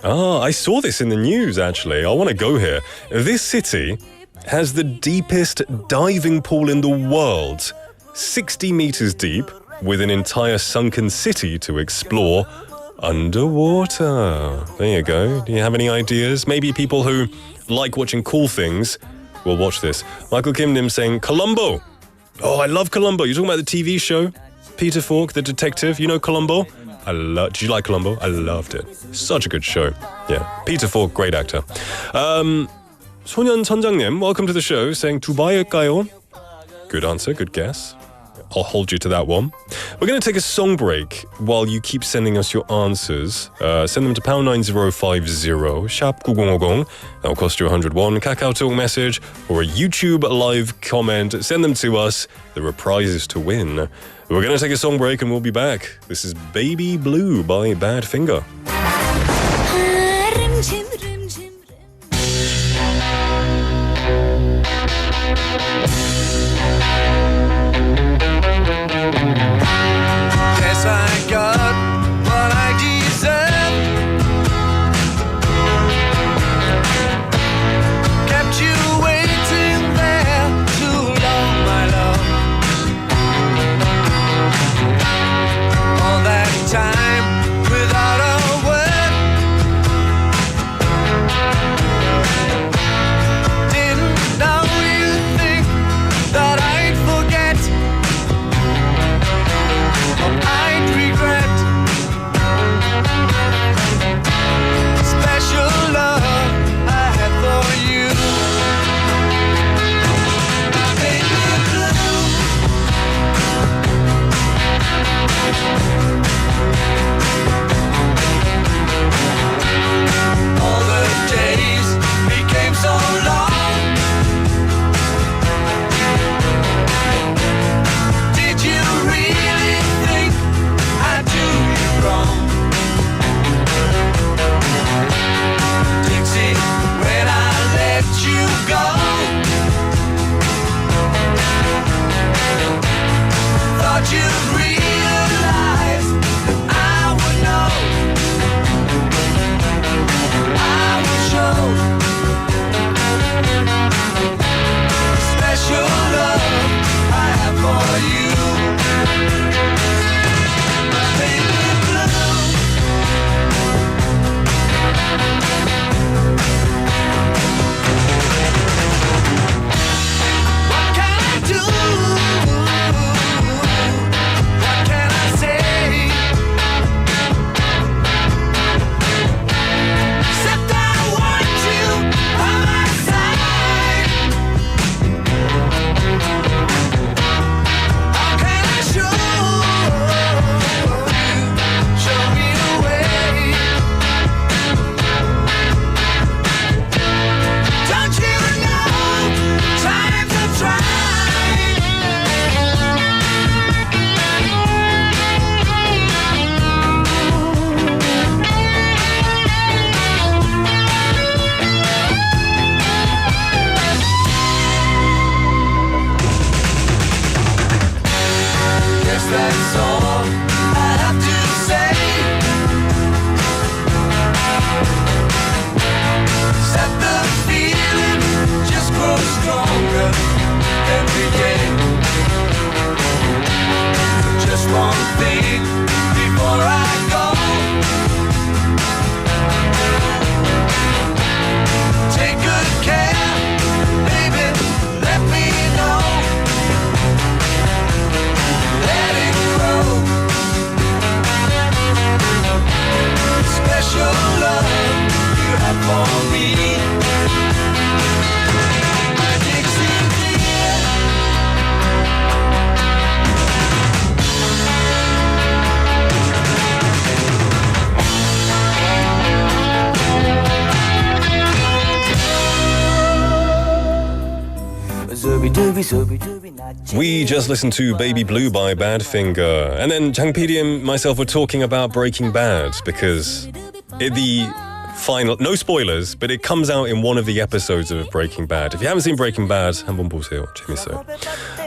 I saw this in the news, actually. I want to go here. This city has the deepest diving pool in the world, 60 meters deep, with an entire sunken city to explore underwater. There you go. Do you have any ideas? Maybe people who like watching cool things will watch this. Michael Kimnim saying Columbo. Oh, I love Columbo. You're talking about the TV show? Peter Falk, the detective. You know Columbo? Did you like Columbo? I loved it. Such a good show. Yeah. Peter Falk, great actor. 소년 선장님, welcome to the show, saying 두바이일까요? Good answer, good guess. I'll hold you to that one. We're going to take a song break while you keep sending us your answers. Send them to #9050, sharp 9050. That'll cost you 101. Kakao Talk message or a YouTube live comment. Send them to us. There are prizes to win. We're going to take a song break and we'll be back. This is Baby Blue by Badfinger. I got what I deserve. Kept you waiting there too long, my love. All that time without a think before I go. Take good care, baby, let me know. Let it grow. Special love you have for me. My Dixie dear. We just listened to Baby Blue by Badfinger, and then Jang PD and myself were talking about Breaking Bad because the final, no spoilers, but it comes out in one of the episodes of Breaking Bad. If you haven't seen Breaking Bad, 한번 보세요. 재밌어요.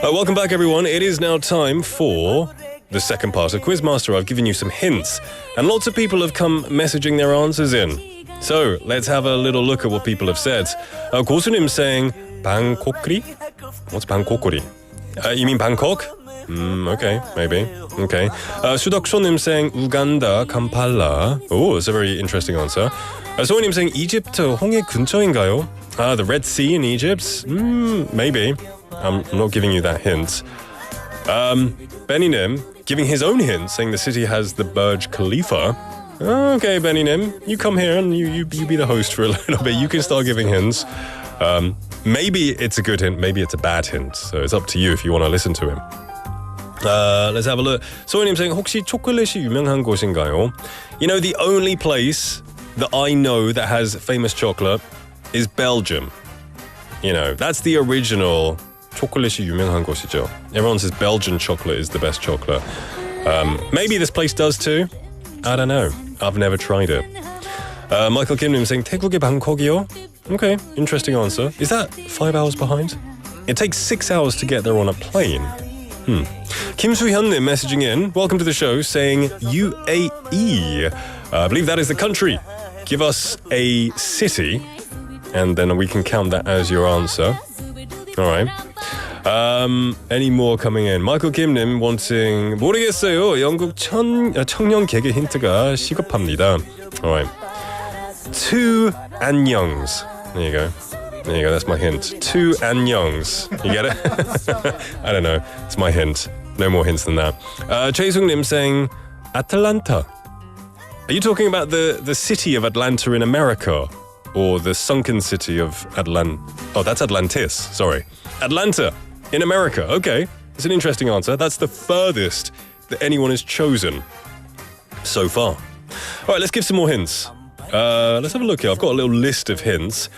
Welcome back, everyone. It is now time for the second part of Quizmaster. I've given you some hints, and lots of people have come messaging their answers in. So let's have a little look at what people have said. 고수님 saying 방콕리? What's 방콕리? You mean Bangkok? Okay, maybe. Okay. 수덕소님 saying Uganda, Kampala. Oh, that's a very interesting answer. 소희님 saying 이집트 홍해 근처인가요? The Red Sea in Egypt? Maybe. I'm not giving you that hint. Benny-nim giving his own hint, saying the city has the Burj Khalifa. Okay, Benny-nim, you come here and you be the host for a little bit. You can start giving hints. Maybe it's a good hint, maybe it's a bad hint. So it's up to you if you want to listen to him. Let's have a look. 소희님 saying 혹시 초콜릿이 유명한 곳인가요? You know, the only place that I know that has famous chocolate is Belgium. You know, that's the original 초콜릿이 유명한 곳이죠. Everyone says Belgian chocolate is the best chocolate. Maybe this place does too. I don't know. I've never tried it. Michael Kimnim saying 태국의 방콕이요? Okay, interesting answer. Is that 5 hours behind? It takes 6 hours to get there on a plane. Kim Soo-hyun messaging in, welcome to the show, saying UAE. I believe that is the country. Give us a city, and then we can count that as your answer. All right. Any more coming in? Michael Kim님 wanting 모르겠어요. 영국 청년 개그 힌트가 시급합니다. All right. Two 안녕s. There you go. There you go. That's my hint. Two 안녕s. You get it? I don't know. It's my hint. No more hints than that. Chae Sung-nim saying Atlanta. Are you talking about the city of Atlanta in America? Or the sunken city of Atlanta? Oh, that's Atlantis. Sorry. Atlanta in America. Okay. It's an interesting answer. That's the furthest that anyone has chosen so far. All right, let's give some more hints. Let's have a look here. I've got a little list of hints.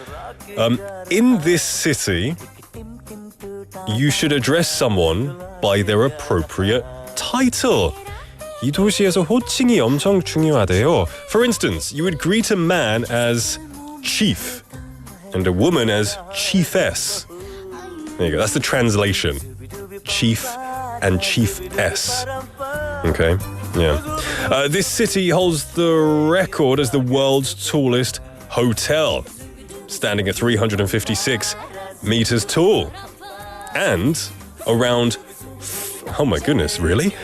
In this city, you should address someone by their appropriate title. 이 도시에서 호칭이 엄청 중요하대요. For instance, you would greet a man as chief and a woman as chiefess. There you go. That's the translation. Chief and chiefess. Okay. Yeah. This city holds the record as the world's tallest hotel, standing at 356 meters tall. And around... Oh my goodness, really?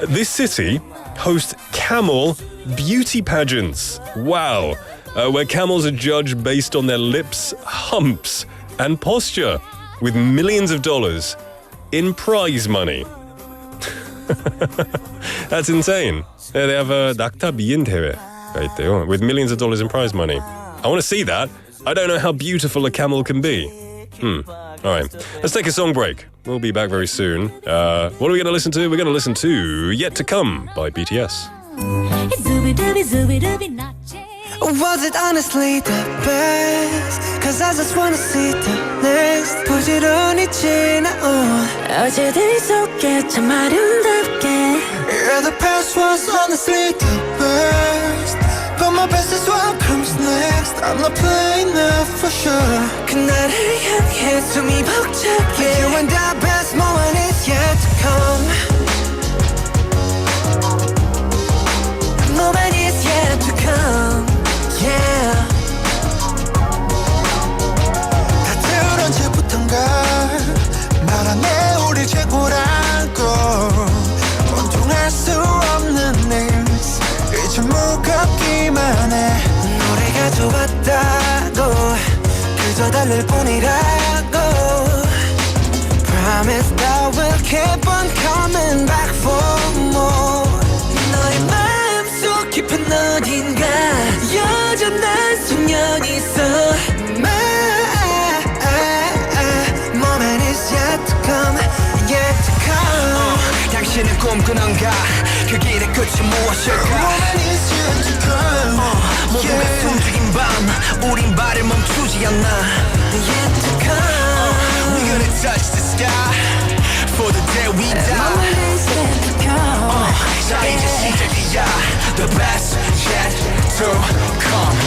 This city hosts camel beauty pageants. Wow. Where camels are judged based on their lips, humps, and posture, with millions of dollars in prize money. That's insane. They have a 낙타 미인 대회가 있대요, with millions of dollars in prize money. I want to see that. I don't know how beautiful a camel can be. All right, let's take a song break. We'll be back very soon. What are we going to listen to? We're going to listen to Yet to Come by BTS. Was it honestly the best? Cause I just wanna see the next 부지런히 지나온 어제들 속에 참 아름답게 Yeah, the past was honestly the best But my best is what comes next I'm not playing now for sure 그날을 향해 숨이 벅차게 You and the best moment is yet to come The moment is yet to come Yeah. 다들 언제부턴가 말하네 우리 최고라고 원통할 수 없는 없다고 그저 달랠 뿐이라고 Promise that we'll keep on coming back for more 너의 마음속 깊은 어딘가 여전한 소년이 있어 My moment is yet to come, yet to come 당신은 꿈꾸는가 그 길의 끝이 무엇일까 Moment is yet to come 모두가 숨죽인 밤 우린 발을 멈추지 않나 Yet to come We're gonna touch the sky For the day we die Moment is yet to come 자 이제 시작이야 The best yet to come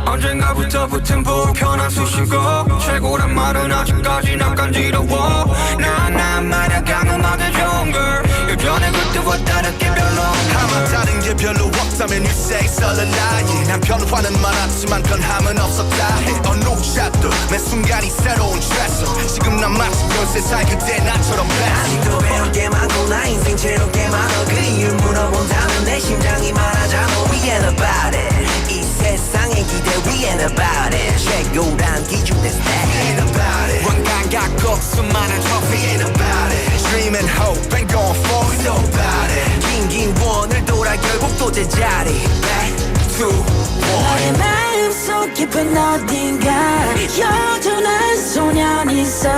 언젠가부터 붙은 불편한 수식어 최고란 말은 아직까지 난 간지러워 난 말야강 음악의 좋은 걸 예전에 그때와 다르게 별로 아마 다른 게 별로 없다면 you say it's a lie 난 변화는 많았지만 변함은 없었다 해 어느 샷도 매 순간이 새로운 트레서 지금 난 마치 13살 그때 나처럼 아직도 배울 게 많고 나 인생 채울 게 많아 그 이유를 물어본다면 내 심장이 말하잖아 We ain't about it 이 세상의 기대 We ain't about it 최고란 기준의 stay We ain't about it 왕관 갖고 수많은 trophy We ain't about it Dream and hope and going for it So about it 긴 원을 돌아 결국 또 제자리 Back to one 너의 마음속 깊은 어딘가 여전한 소년이 있어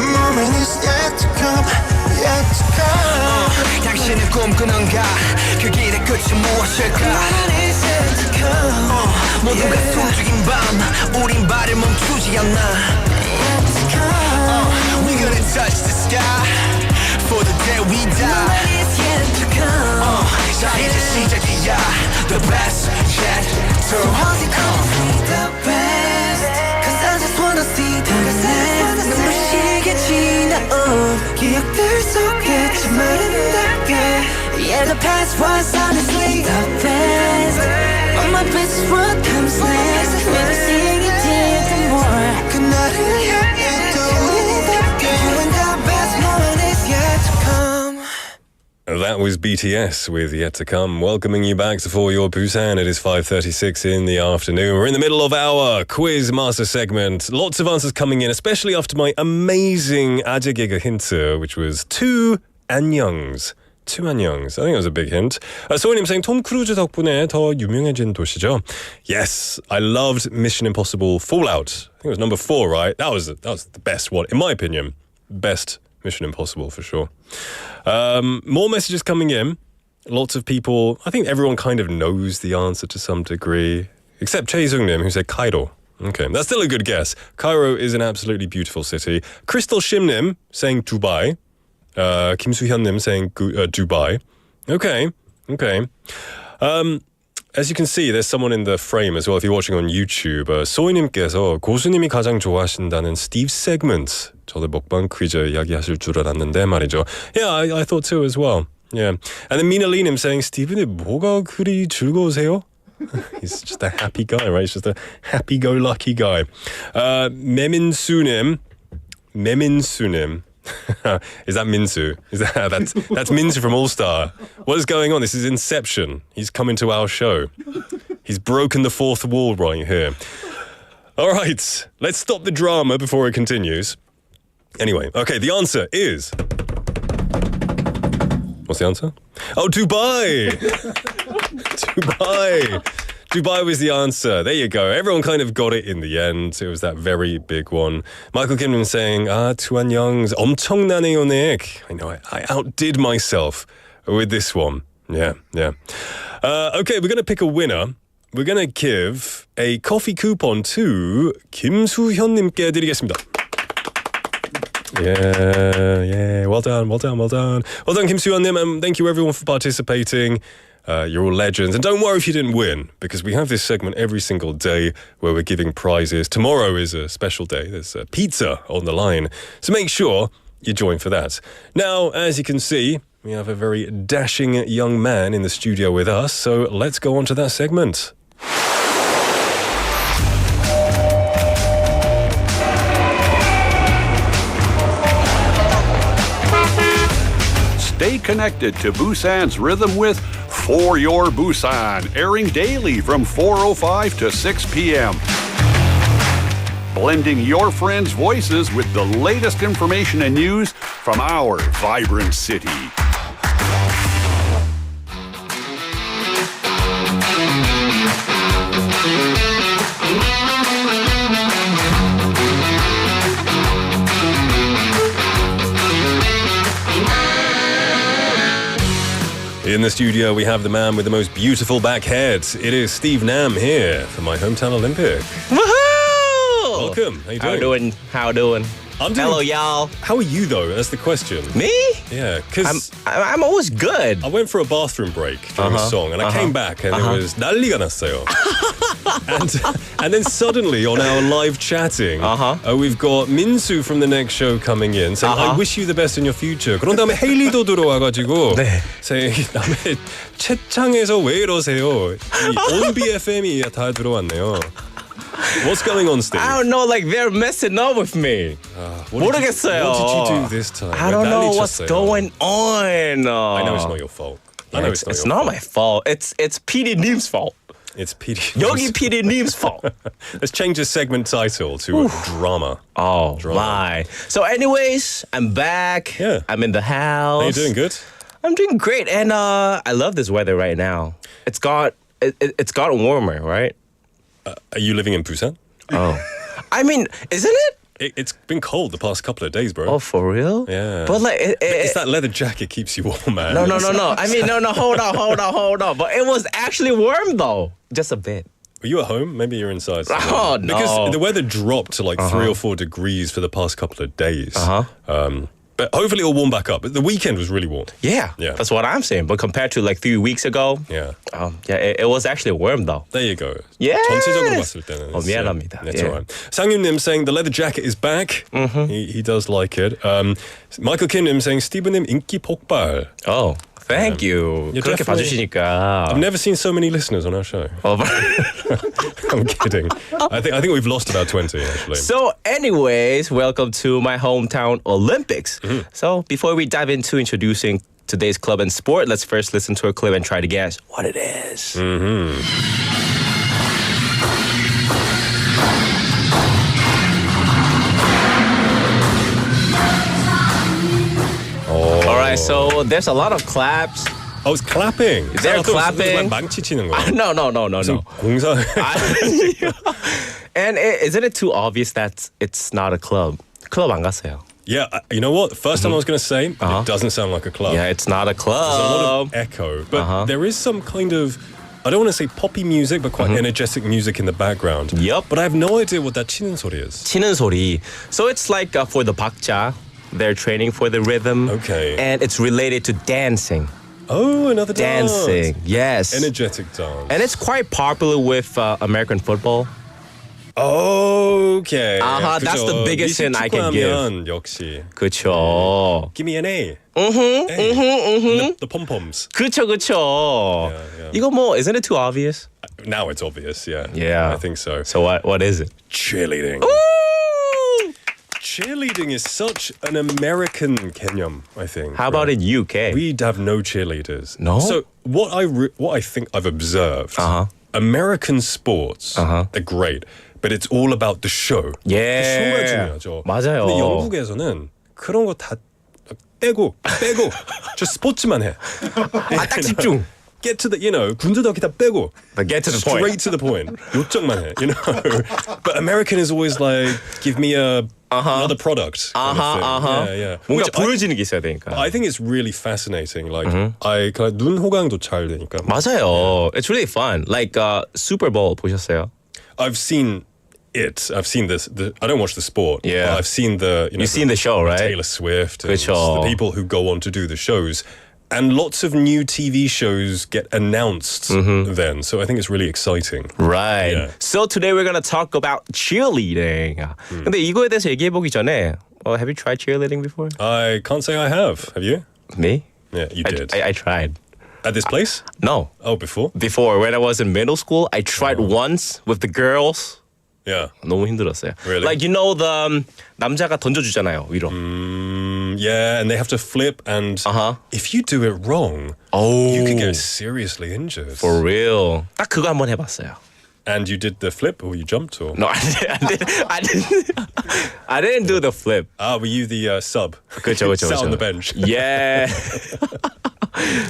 Moment is yet to come, yet to come 당신은 꿈꾸는가 그 길의 끝이 무엇일까 Moment is yet to come 모두가 숨죽인 밤 우린 발을 멈추지 않나 Yet to come We're gonna touch the sky For the day we die Moment is yet to come 자 이제 시작이야 The best yet to come The best Cause I just wanna see the next 눈부시게 지나온 기억들 속에 참 아름답게 Yeah the past was honestly the best But my best is what comes next Never seeing it till the more 그날을 향해 또 아름답게 Doing the best moment is yet to come That was BTS with Yet to Come, welcoming you back to For Your Busan. It is 5:36 in the afternoon. We're in the middle of our quiz master segment. Lots of answers coming in, especially after my amazing 아재개그 hint, which was two 안녕s. Two 안녕s. I think it was a big hint. 소희님 saying 톰 크루즈 덕분에 더 유명해진 도시죠. Yes, I loved Mission Impossible Fallout. I think it was number 4, right? That was the best one, in my opinion. Best Mission Impossible for sure. More messages coming in. Lots of people, I think everyone kind of knows the answer to some degree, except Chae Sung-nim, who said Cairo. Okay, that's still a good guess. Cairo is an absolutely beautiful city. Crystal Shim-nim saying Dubai. Kim Soo-hyun-nim saying Dubai. Okay. As you can see, there's someone in the frame as well. If you're watching on YouTube, 소희님께서 고수님이 가장 좋아하신다는 Steve segment. 저도 먹방 퀴즈 이야기하실 줄 알았는데 말이죠. Yeah, I thought so as well. Yeah, and then Mina Lee-님 saying, Steve는 뭐가 그리 즐거우세요? He's just a happy guy, right? He's just a happy-go-lucky guy. Memin Sunim. Is that Minsu? That's Minsu from All Star. What is going on? This is Inception. He's come into our show. He's broken the fourth wall right here. All right, let's stop the drama before it continues. Anyway, okay, the answer is... What's the answer? Oh, Dubai! Dubai was the answer. There you go. Everyone kind of got it in the end. It was that very big one. Michael Kimman saying, two 안녕s. 엄청나네요, Nick. I know, I outdid myself with this one. Yeah. Okay, we're going to pick a winner. We're going to give a coffee coupon to 김수현님께 드리겠습니다. Yeah. Well done, 김수현님, and thank you everyone for participating. You're all legends. And don't worry if you didn't win, because we have this segment every single day where we're giving prizes. Tomorrow is a special day. There's pizza on the line. So make sure you join for that. Now, as you can see, we have a very dashing young man in the studio with us. So let's go on to that segment. Stay connected to Busan's rhythm with For Your Busan, airing daily from 4:05 to 6 p.m. Blending your friends' voices with the latest information and news from our vibrant city. In the studio, we have the man with the most beautiful back head. It is Steve Nam here for my hometown Olympic. Woohoo! Welcome. How you doing? How doing? I'm doing. Hello, y'all. How are you though? That's the question. Me? Yeah, because I'm always good. I went for a bathroom break during a song, and I came back, and it was 난리가 났어요. and then suddenly on our live chatting, we've got Minsu from the next show coming in saying, "I wish you the best in your future." 그런 다음에 헤일리도 들어와가지고 saying, 남의 채창에서 왜 이러세요? 온 BFM이 다 들어왔네요. What's going on, Steve? I don't know, like they're messing up with me. 모르겠어요. What did you do this time? I don't know what's going on. I know it's not your fault. I know it's not my fault. It's PD Neem's fault. It's PD. Yogi PD Neem's fault. Let's change the segment title to drama. Oh, my. So anyways, I'm back. Yeah. I'm in the house. Are you doing good? I'm doing great. And I love this weather right now. It's gotten warmer, right? Are you living in Busan? Oh. I mean, isn't it? It's been cold the past couple of days, bro. Oh, for real? Yeah. But like, it's that leather jacket keeps you warm, man. No. I mean, no. Hold on. But it was actually warm though, just a bit. Were you at home? Maybe you're inside. Oh, no. Because the weather dropped to like 3 or 4 degrees for the past couple of days. But hopefully it'll warm back up. But the weekend was really warm. Yeah, that's what I'm saying. But compared to like 3 weeks ago, it was actually warm though. There you go. Yes. 전체적으로 봤을 때는. 미안합니다. That's all right. 상윤님 saying the leather jacket is back. He does like it. Michael Kim님 saying Steve님 인기 폭발. Oh. Thank you. 그렇게 봐주시니까. I've never seen so many listeners on our show. Oh, I'm kidding. I think we've lost about 20 actually. So anyways, welcome to my hometown Olympics. So before we dive into introducing today's club and sport, let's first listen to a clip and try to guess what it is. All right, so there's a lot of claps. Oh, it's clapping. They're clapping. It was like 망치 치는 거야. No. 공사. And isn't it too obvious that it's not a club? 클럽 안 갔어요. Yeah, you know what? First time I was going to say, it doesn't sound like a club. Yeah, it's not a club. There's a lot of echo, but there is some kind of, I don't want to say poppy music, but quite energetic music in the background. Yep. But I have no idea what that 치는 소리 is. 치는 소리. So it's like for the 박자, they're training for the rhythm. Okay. And it's related to dancing. Oh, another dance. Dancing, yes. Energetic dance. And it's quite popular with American football. Okay. That's the biggest hint I can give. 역시. 그쵸. Give me an A. The pom-poms. 그쵸. Yeah. 이거 뭐, isn't it too obvious? Now it's obvious, yeah. Yeah. I think so. So what is it? Cheerleading. Cheerleading is such an American 개념, I think. How about in UK? We have no cheerleaders. No? So what I think I've observed, American sports, they're great, but it's all about the show. Yeah. 쇼가 중요하죠. 맞아요. 근데 영국에서는 그런 거 다 빼고 저 스포츠만 해. 딱 집중. Get to the, 군더더기 다 빼고. But get to the point. Straight to the point. 요점만 해, But American is always like, give me another product. Yeah. 뭔가 보여지는 게 있어야 되니까. I think it's really fascinating. Like, 눈 호강도 잘 되니까. 맞아요. It's really fun. Like, Super Bowl 보셨어요? I've seen it. I've seen this. I don't watch the sport. Yeah. But I've seen the, You've seen the show, right? Taylor Swift and 그쵸. the people who go on to do the shows. And lots of new TV shows get announced then. So I think it's really exciting. Right. Yeah. So today we're going to talk about cheerleading. 근데 이거에 대해서 얘기해보기 전에 have you tried cheerleading before? I can't say I have. Have you? Me? Yeah, you did. I tried. At this place? No. Oh, before? Before, when I was in middle school, I tried once with the girls. Yeah. 너무 힘들었어요. Really? Like, the 남자가 던져주잖아요, 위로. Yeah, and they have to flip, and if you do it wrong, you could get seriously injured. For real. 딱 그거 한번 해봤어요. And you did the flip, or you jumped, or? No, I didn't do the flip. Were you the sub? 그쵸. Sat on the bench. Yeah.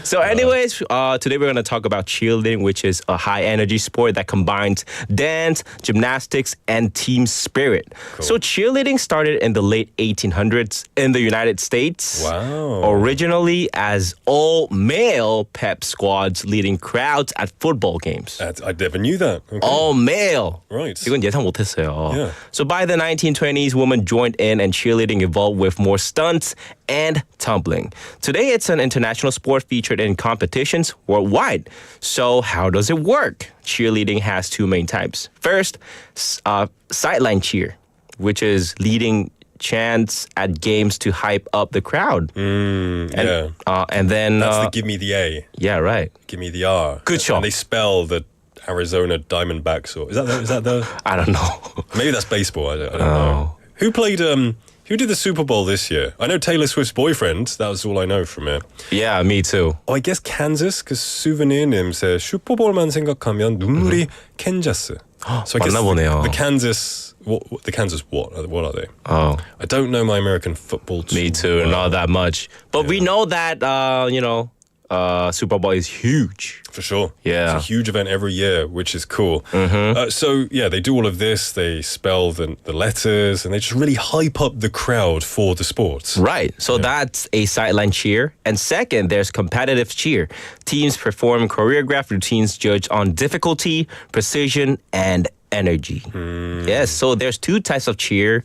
So anyways, today we're going to talk about cheerleading, which is a high-energy sport that combines dance, gymnastics, and team spirit. Cool. So cheerleading started in the late 1800s in the United States. Wow. Originally as all-male pep squads leading crowds at football games. I never knew that. Okay. All-male. Right. 이건 예상 못했어요. Yeah. So by the 1920s, women joined in and cheerleading evolved with more stunts and tumbling. Today, it's an international sport featured in competitions worldwide. So how does it work? Cheerleading has two main types. First, sideline cheer, which is leading chants at games to hype up the crowd. And then... That's the give me the A. Yeah, right. Give me the R. 그쵸. And they spell the Arizona Diamondbacks, or is that the... I don't know. Maybe that's baseball. I don't know. Who played... Who did the Super Bowl this year? I know Taylor Swift's boyfriend. That was all I know from it. Yeah, me too. I guess Kansas, because souvenir님 says 슈퍼볼만 생각하면 눈물이 캔자스. So I guess the Kansas... the Kansas what? What are they? Oh. I don't know my American football too Me too, well. not that much. But we know that, Super Bowl is huge. For sure. Yeah. It's a huge event every year, which is cool. So, yeah, they do all of this. They spell the letters, and they just really hype up the crowd for the sports. Right. So that's a sideline cheer. And second, there's competitive cheer. Teams perform choreographed routines judged on difficulty, precision, and energy. Yes, so there's two types of cheer.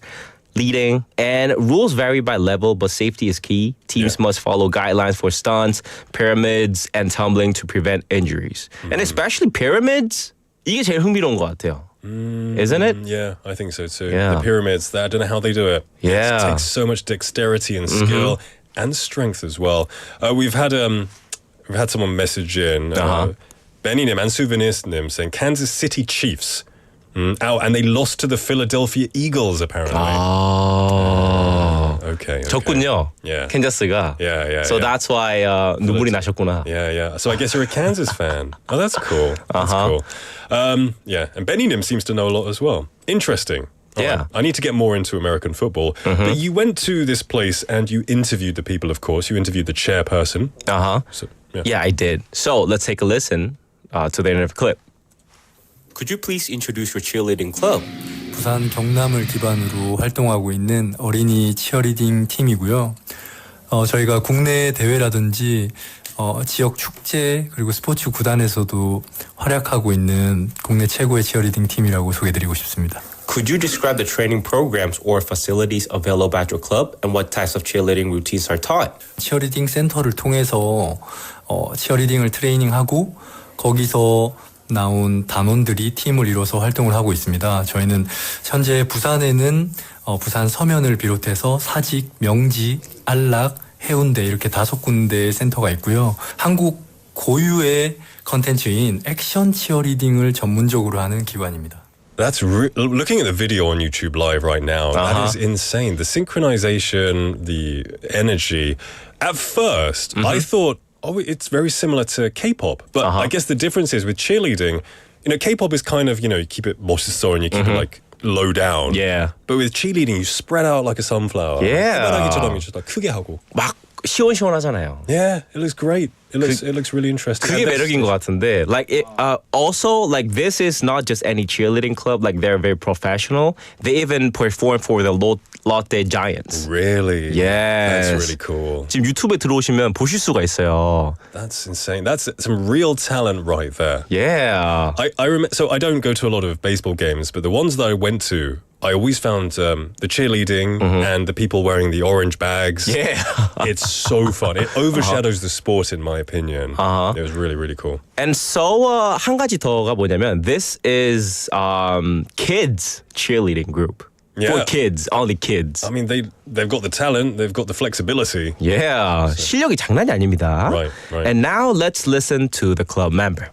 Leading, and rules vary by level, but safety is key. Teams must follow guidelines for stunts, pyramids, and tumbling to prevent injuries. And especially pyramids, 이게 제일 흥미로운 것 같아요. Isn't it? Yeah, I think so too. Yeah. The pyramids, I don't know how they do it. Yeah. It takes so much dexterity and skill and strength as well. We've had someone message in, Bennynim and Souvenirsnim saying Kansas City Chiefs. And they lost to the Philadelphia Eagles, apparently. Okay. 졌군요. Yeah. 캔자스가. Yeah. So that's why 눈물이 나셨구나. Yeah. So I guess you're a Kansas fan. Oh, that's cool. That's cool. Yeah, and Benny Nim seems to know a lot as well. Interesting. Yeah. I need to get more into American football. But you went to this place and you interviewed the people, of course. You interviewed the chairperson. So, Yeah, I did. So let's take a listen to the interview clip. Could you please introduce your cheerleading club? 부산 경남을 기반으로 활동하고 있는 어린이 치어리딩 팀이고요. 저희가 국내 대회라든지 지역 축제 그리고 스포츠 구단에서도 활약하고 있는 국내 최고의 치어리딩 팀이라고 소개드리고 싶습니다. Could you describe the training programs or facilities available at your club and what types of cheerleading routines are taught? 치어리딩 센터를 통해서 치어리딩을 트레이닝하고 거기서 나온 단원들이 팀을 이뤄서 활동을 하고 있습니다. 저희는 현재 부산에는 부산 서면을 비롯해서 사직, 명지, 안락, 해운대 이렇게 5군데 센터가 있고요. 한국 고유의 컨텐츠인 액션 치어리딩을 전문적으로 하는 기관입니다. That's looking at the video on YouTube Live right now. That is insane. The synchronization, the energy. At first, I thought, it's very similar to K-pop. But I guess the difference is with cheerleading, K-pop is kind of, you keep it 멋있어 and you keep it like low down. Yeah. But with cheerleading, you spread out like a sunflower. Yeah. 카메라기처럼 just like 크게 하고. 막 시원시원하잖아요. Yeah, it looks great. It looks really interesting. 그게 매력인 것 같은데. Like it, also, like this is not just any cheerleading club. Like they're very professional. They even perform for the Lotte Giants. Really? Yes. That's really cool. 지금 유튜브에 들어오시면 보실 수가 있어요. That's insane. That's some real talent right there. Yeah. I remember. So I don't go to a lot of baseball games, but the ones that I went to, I always found the cheerleading and the people wearing the orange bags. Yeah. It's so fun. It overshadows the sport, in my opinion. It was really, really cool. And so 한 가지 더가 뭐냐면 this is kids cheerleading group. Yeah. For kids, only kids. I mean, they've got the talent, they've got the flexibility. Yeah. 실력이 장난이 아닙니다. Right. And now let's listen to the club member.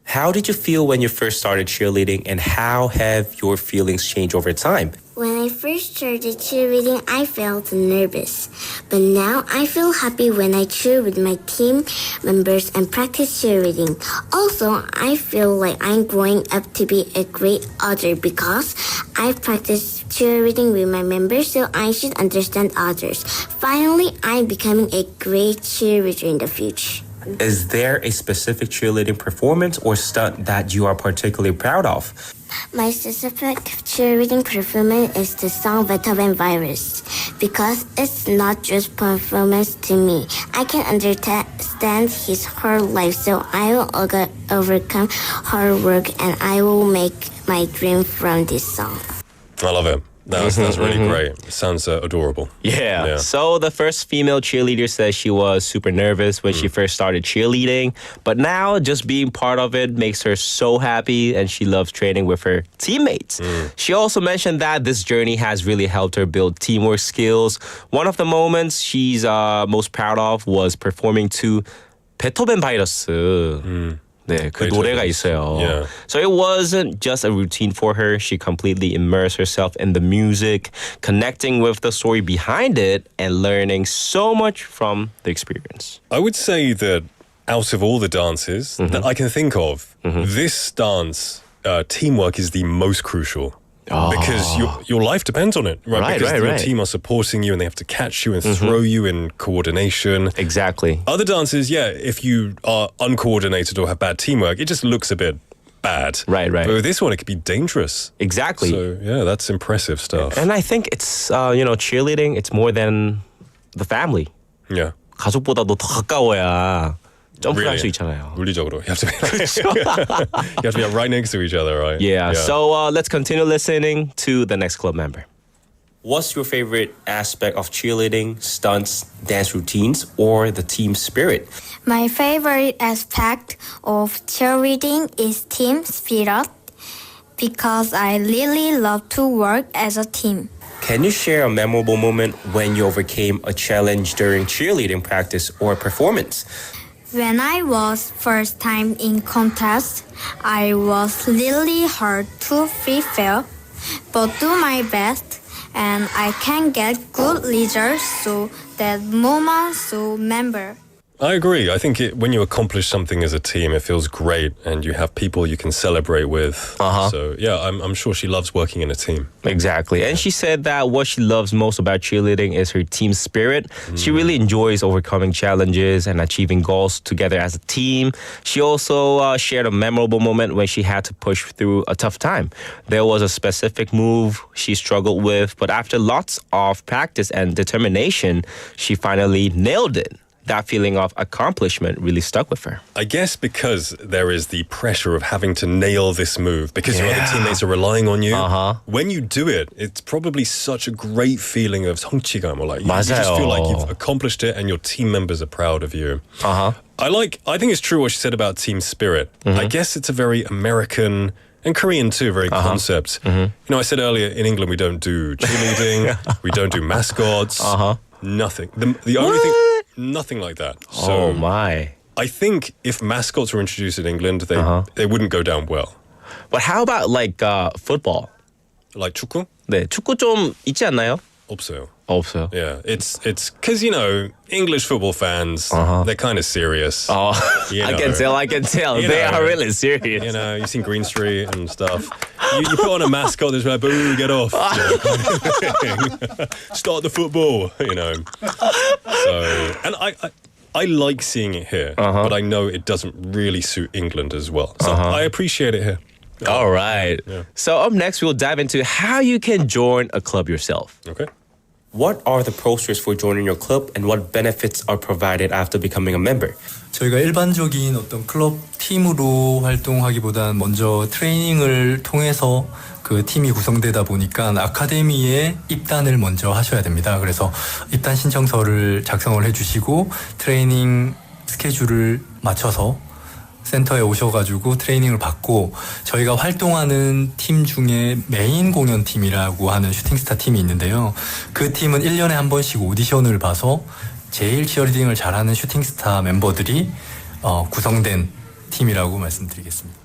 How did you feel when you first started cheerleading and how have your feelings changed over time? When I first started cheerleading, I felt nervous. But now I feel happy when I cheer with my team members and practice cheerleading. Also, I feel like I'm growing up to be a great author because I practice cheerleading with my members, so I should understand others. Finally, I'm becoming a great cheerleader in the future. Is there a specific cheerleading performance or stunt that you are particularly proud of? My specific cheerleading performance is the song Beethoven Virus because it's not just performance to me. I can understand his hard life, so I will overcome hard work and I will make my dream from this song. I love it. That's really great. It sounds adorable. Yeah. So the first female cheerleader says she was super nervous when she first started cheerleading, but now just being part of it makes her so happy and she loves training with her teammates. She also mentioned that this journey has really helped her build teamwork skills. One of the moments she's most proud of was performing to 베토벤 바이러스. 네, 그 노래가 있어요. Yeah. So it wasn't just a routine for her. She completely immersed herself in the music, connecting with the story behind it, and learning so much from the experience. I would say that out of all the dances that I can think of, this dance, teamwork is the most crucial. Because your life depends on it, right? Because your team are supporting you and they have to catch you and throw you in coordination. Exactly. Other dances, if you are uncoordinated or have bad teamwork, it just looks a bit bad. Right. But with this one, it could be dangerous. Exactly. So, that's impressive stuff. And I think it's, cheerleading, it's more than the family. Yeah. 가족보다도 더 가까워야 점프를 할 수 있잖아요. 물리적으로. You have to be right next to each other, right? Yeah. So let's continue listening to the next club member. What's your favorite aspect of cheerleading, stunts, dance routines, or the team spirit? My favorite aspect of cheerleading is team spirit because I really love to work as a team. Can you share a memorable moment when you overcame a challenge during cheerleading practice or performance? When I was first time in contest, I was really hard to prepare, but do my best and I can get good results so that moment so member. I agree. I think when you accomplish something as a team, it feels great and you have people you can celebrate with. So, I'm sure she loves working in a team. Exactly. And she said that what she loves most about cheerleading is her team spirit. She really enjoys overcoming challenges and achieving goals together as a team. She also shared a memorable moment when she had to push through a tough time. There was a specific move she struggled with, but after lots of practice and determination, she finally nailed it. That feeling of accomplishment really stuck with her. I guess because there is the pressure of having to nail this move because your other teammates are relying on you. When you do it, it's probably such a great feeling of 성취감, or like you just feel like you've accomplished it and your team members are proud of you. I think it's true what she said about team spirit. I guess it's a very American and Korean too, very concept. I said earlier in England we don't do cheerleading, we don't do mascots, nothing. The only thing. Nothing like that. So my. I think if mascots were introduced in England, they wouldn't go down well. But how about like football? Like 축구? 네, 축구 좀 있지 않나요? 없어요. 없어요. Yeah, it's because English football fans, they're kind of serious. I can tell. They are really serious. You've seen Green Street and stuff. You put on a mascot that's like, boo, get off. Start the football, So, and I like seeing it here, but I know it doesn't really suit England as well. So I appreciate it here. All right. Yeah. So up next, we'll dive into how you can join a club yourself. Okay. What are the procedures for joining your club and what benefits are provided after becoming a member? 저희가 일반적인 어떤 클럽 팀으로 활동하기보다는 먼저 트레이닝을 통해서 그 팀이 구성되다 보니까 아카데미에 입단을 먼저 하셔야 됩니다. 그래서 입단 신청서를 작성을 해주시고 트레이닝 스케줄을 맞춰서 센터에 오셔가지고 트레이닝을 받고 저희가 활동하는 팀 중에 메인 공연팀이라고 하는 슈팅스타 팀이 있는데요. 그 팀은 1년에 한 번씩 오디션을 봐서 제일 치어리딩을 잘하는 슈팅스타 멤버들이 구성된 팀이라고 말씀드리겠습니다.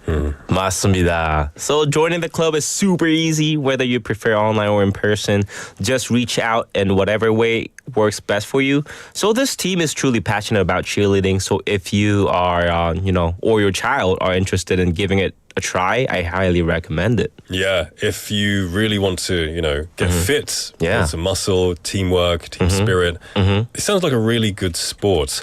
맞습니다. So joining the club is super easy, whether you prefer online or in person. Just reach out in whatever way works best for you. So this team is truly passionate about cheerleading. So if you are, or your child are interested in giving it a try, I highly recommend it. Yeah, if you really want to, get fit, Yeah. some muscle, teamwork, team spirit, it sounds like a really good sport.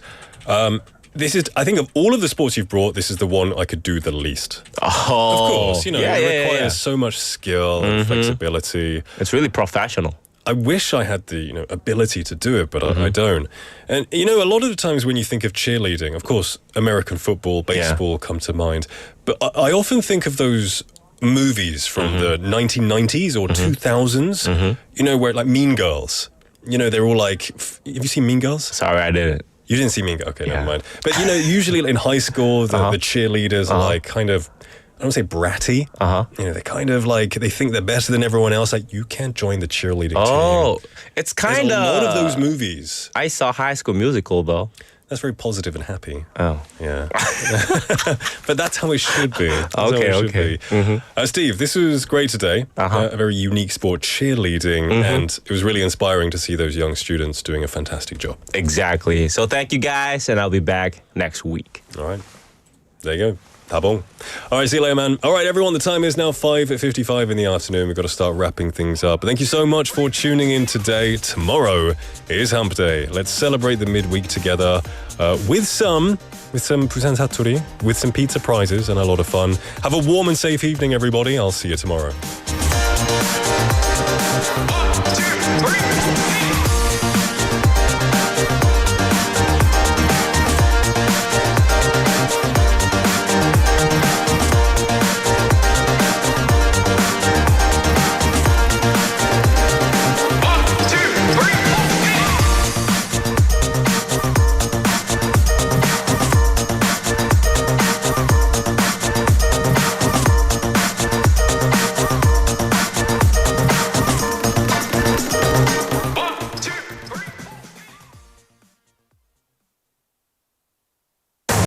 This is, I think, of all of the sports you've brought, this is the one I could do the least. Oh, of course, it requires yeah. so much skill and flexibility. It's really professional. I wish I had the ability to do it, but I don't. And a lot of the times when you think of cheerleading, of course, American football, baseball come to mind. But I often think of those movies from the 1990s or 2000s, where like Mean Girls. They're all like, have you seen Mean Girls? Sorry, I didn't. You didn't see Mean Girls? Okay, never mind. But usually in high school, the cheerleaders are like kind of, I don't want to say bratty. They're kind of like, they think they're better than everyone else. Like, you can't join the cheerleading team. Oh, it's kind of... a lot of those movies. I saw High School Musical, though. That's very positive and happy. Oh. Yeah. But that's how it should be. Okay. Steve, this was great today. A very unique sport, cheerleading. And it was really inspiring to see those young students doing a fantastic job. Exactly. So thank you guys, and I'll be back next week. All right. There you go. Tabong. All right, see you later, man. All right, everyone, the time is now 5:55 in the afternoon. We've got to start wrapping things up. Thank you so much for tuning in today. Tomorrow is Hump Day. Let's celebrate the midweek together with some Busan Satori, with some pizza prizes and a lot of fun. Have a warm and safe evening, everybody. I'll see you tomorrow. 1, 2, 3.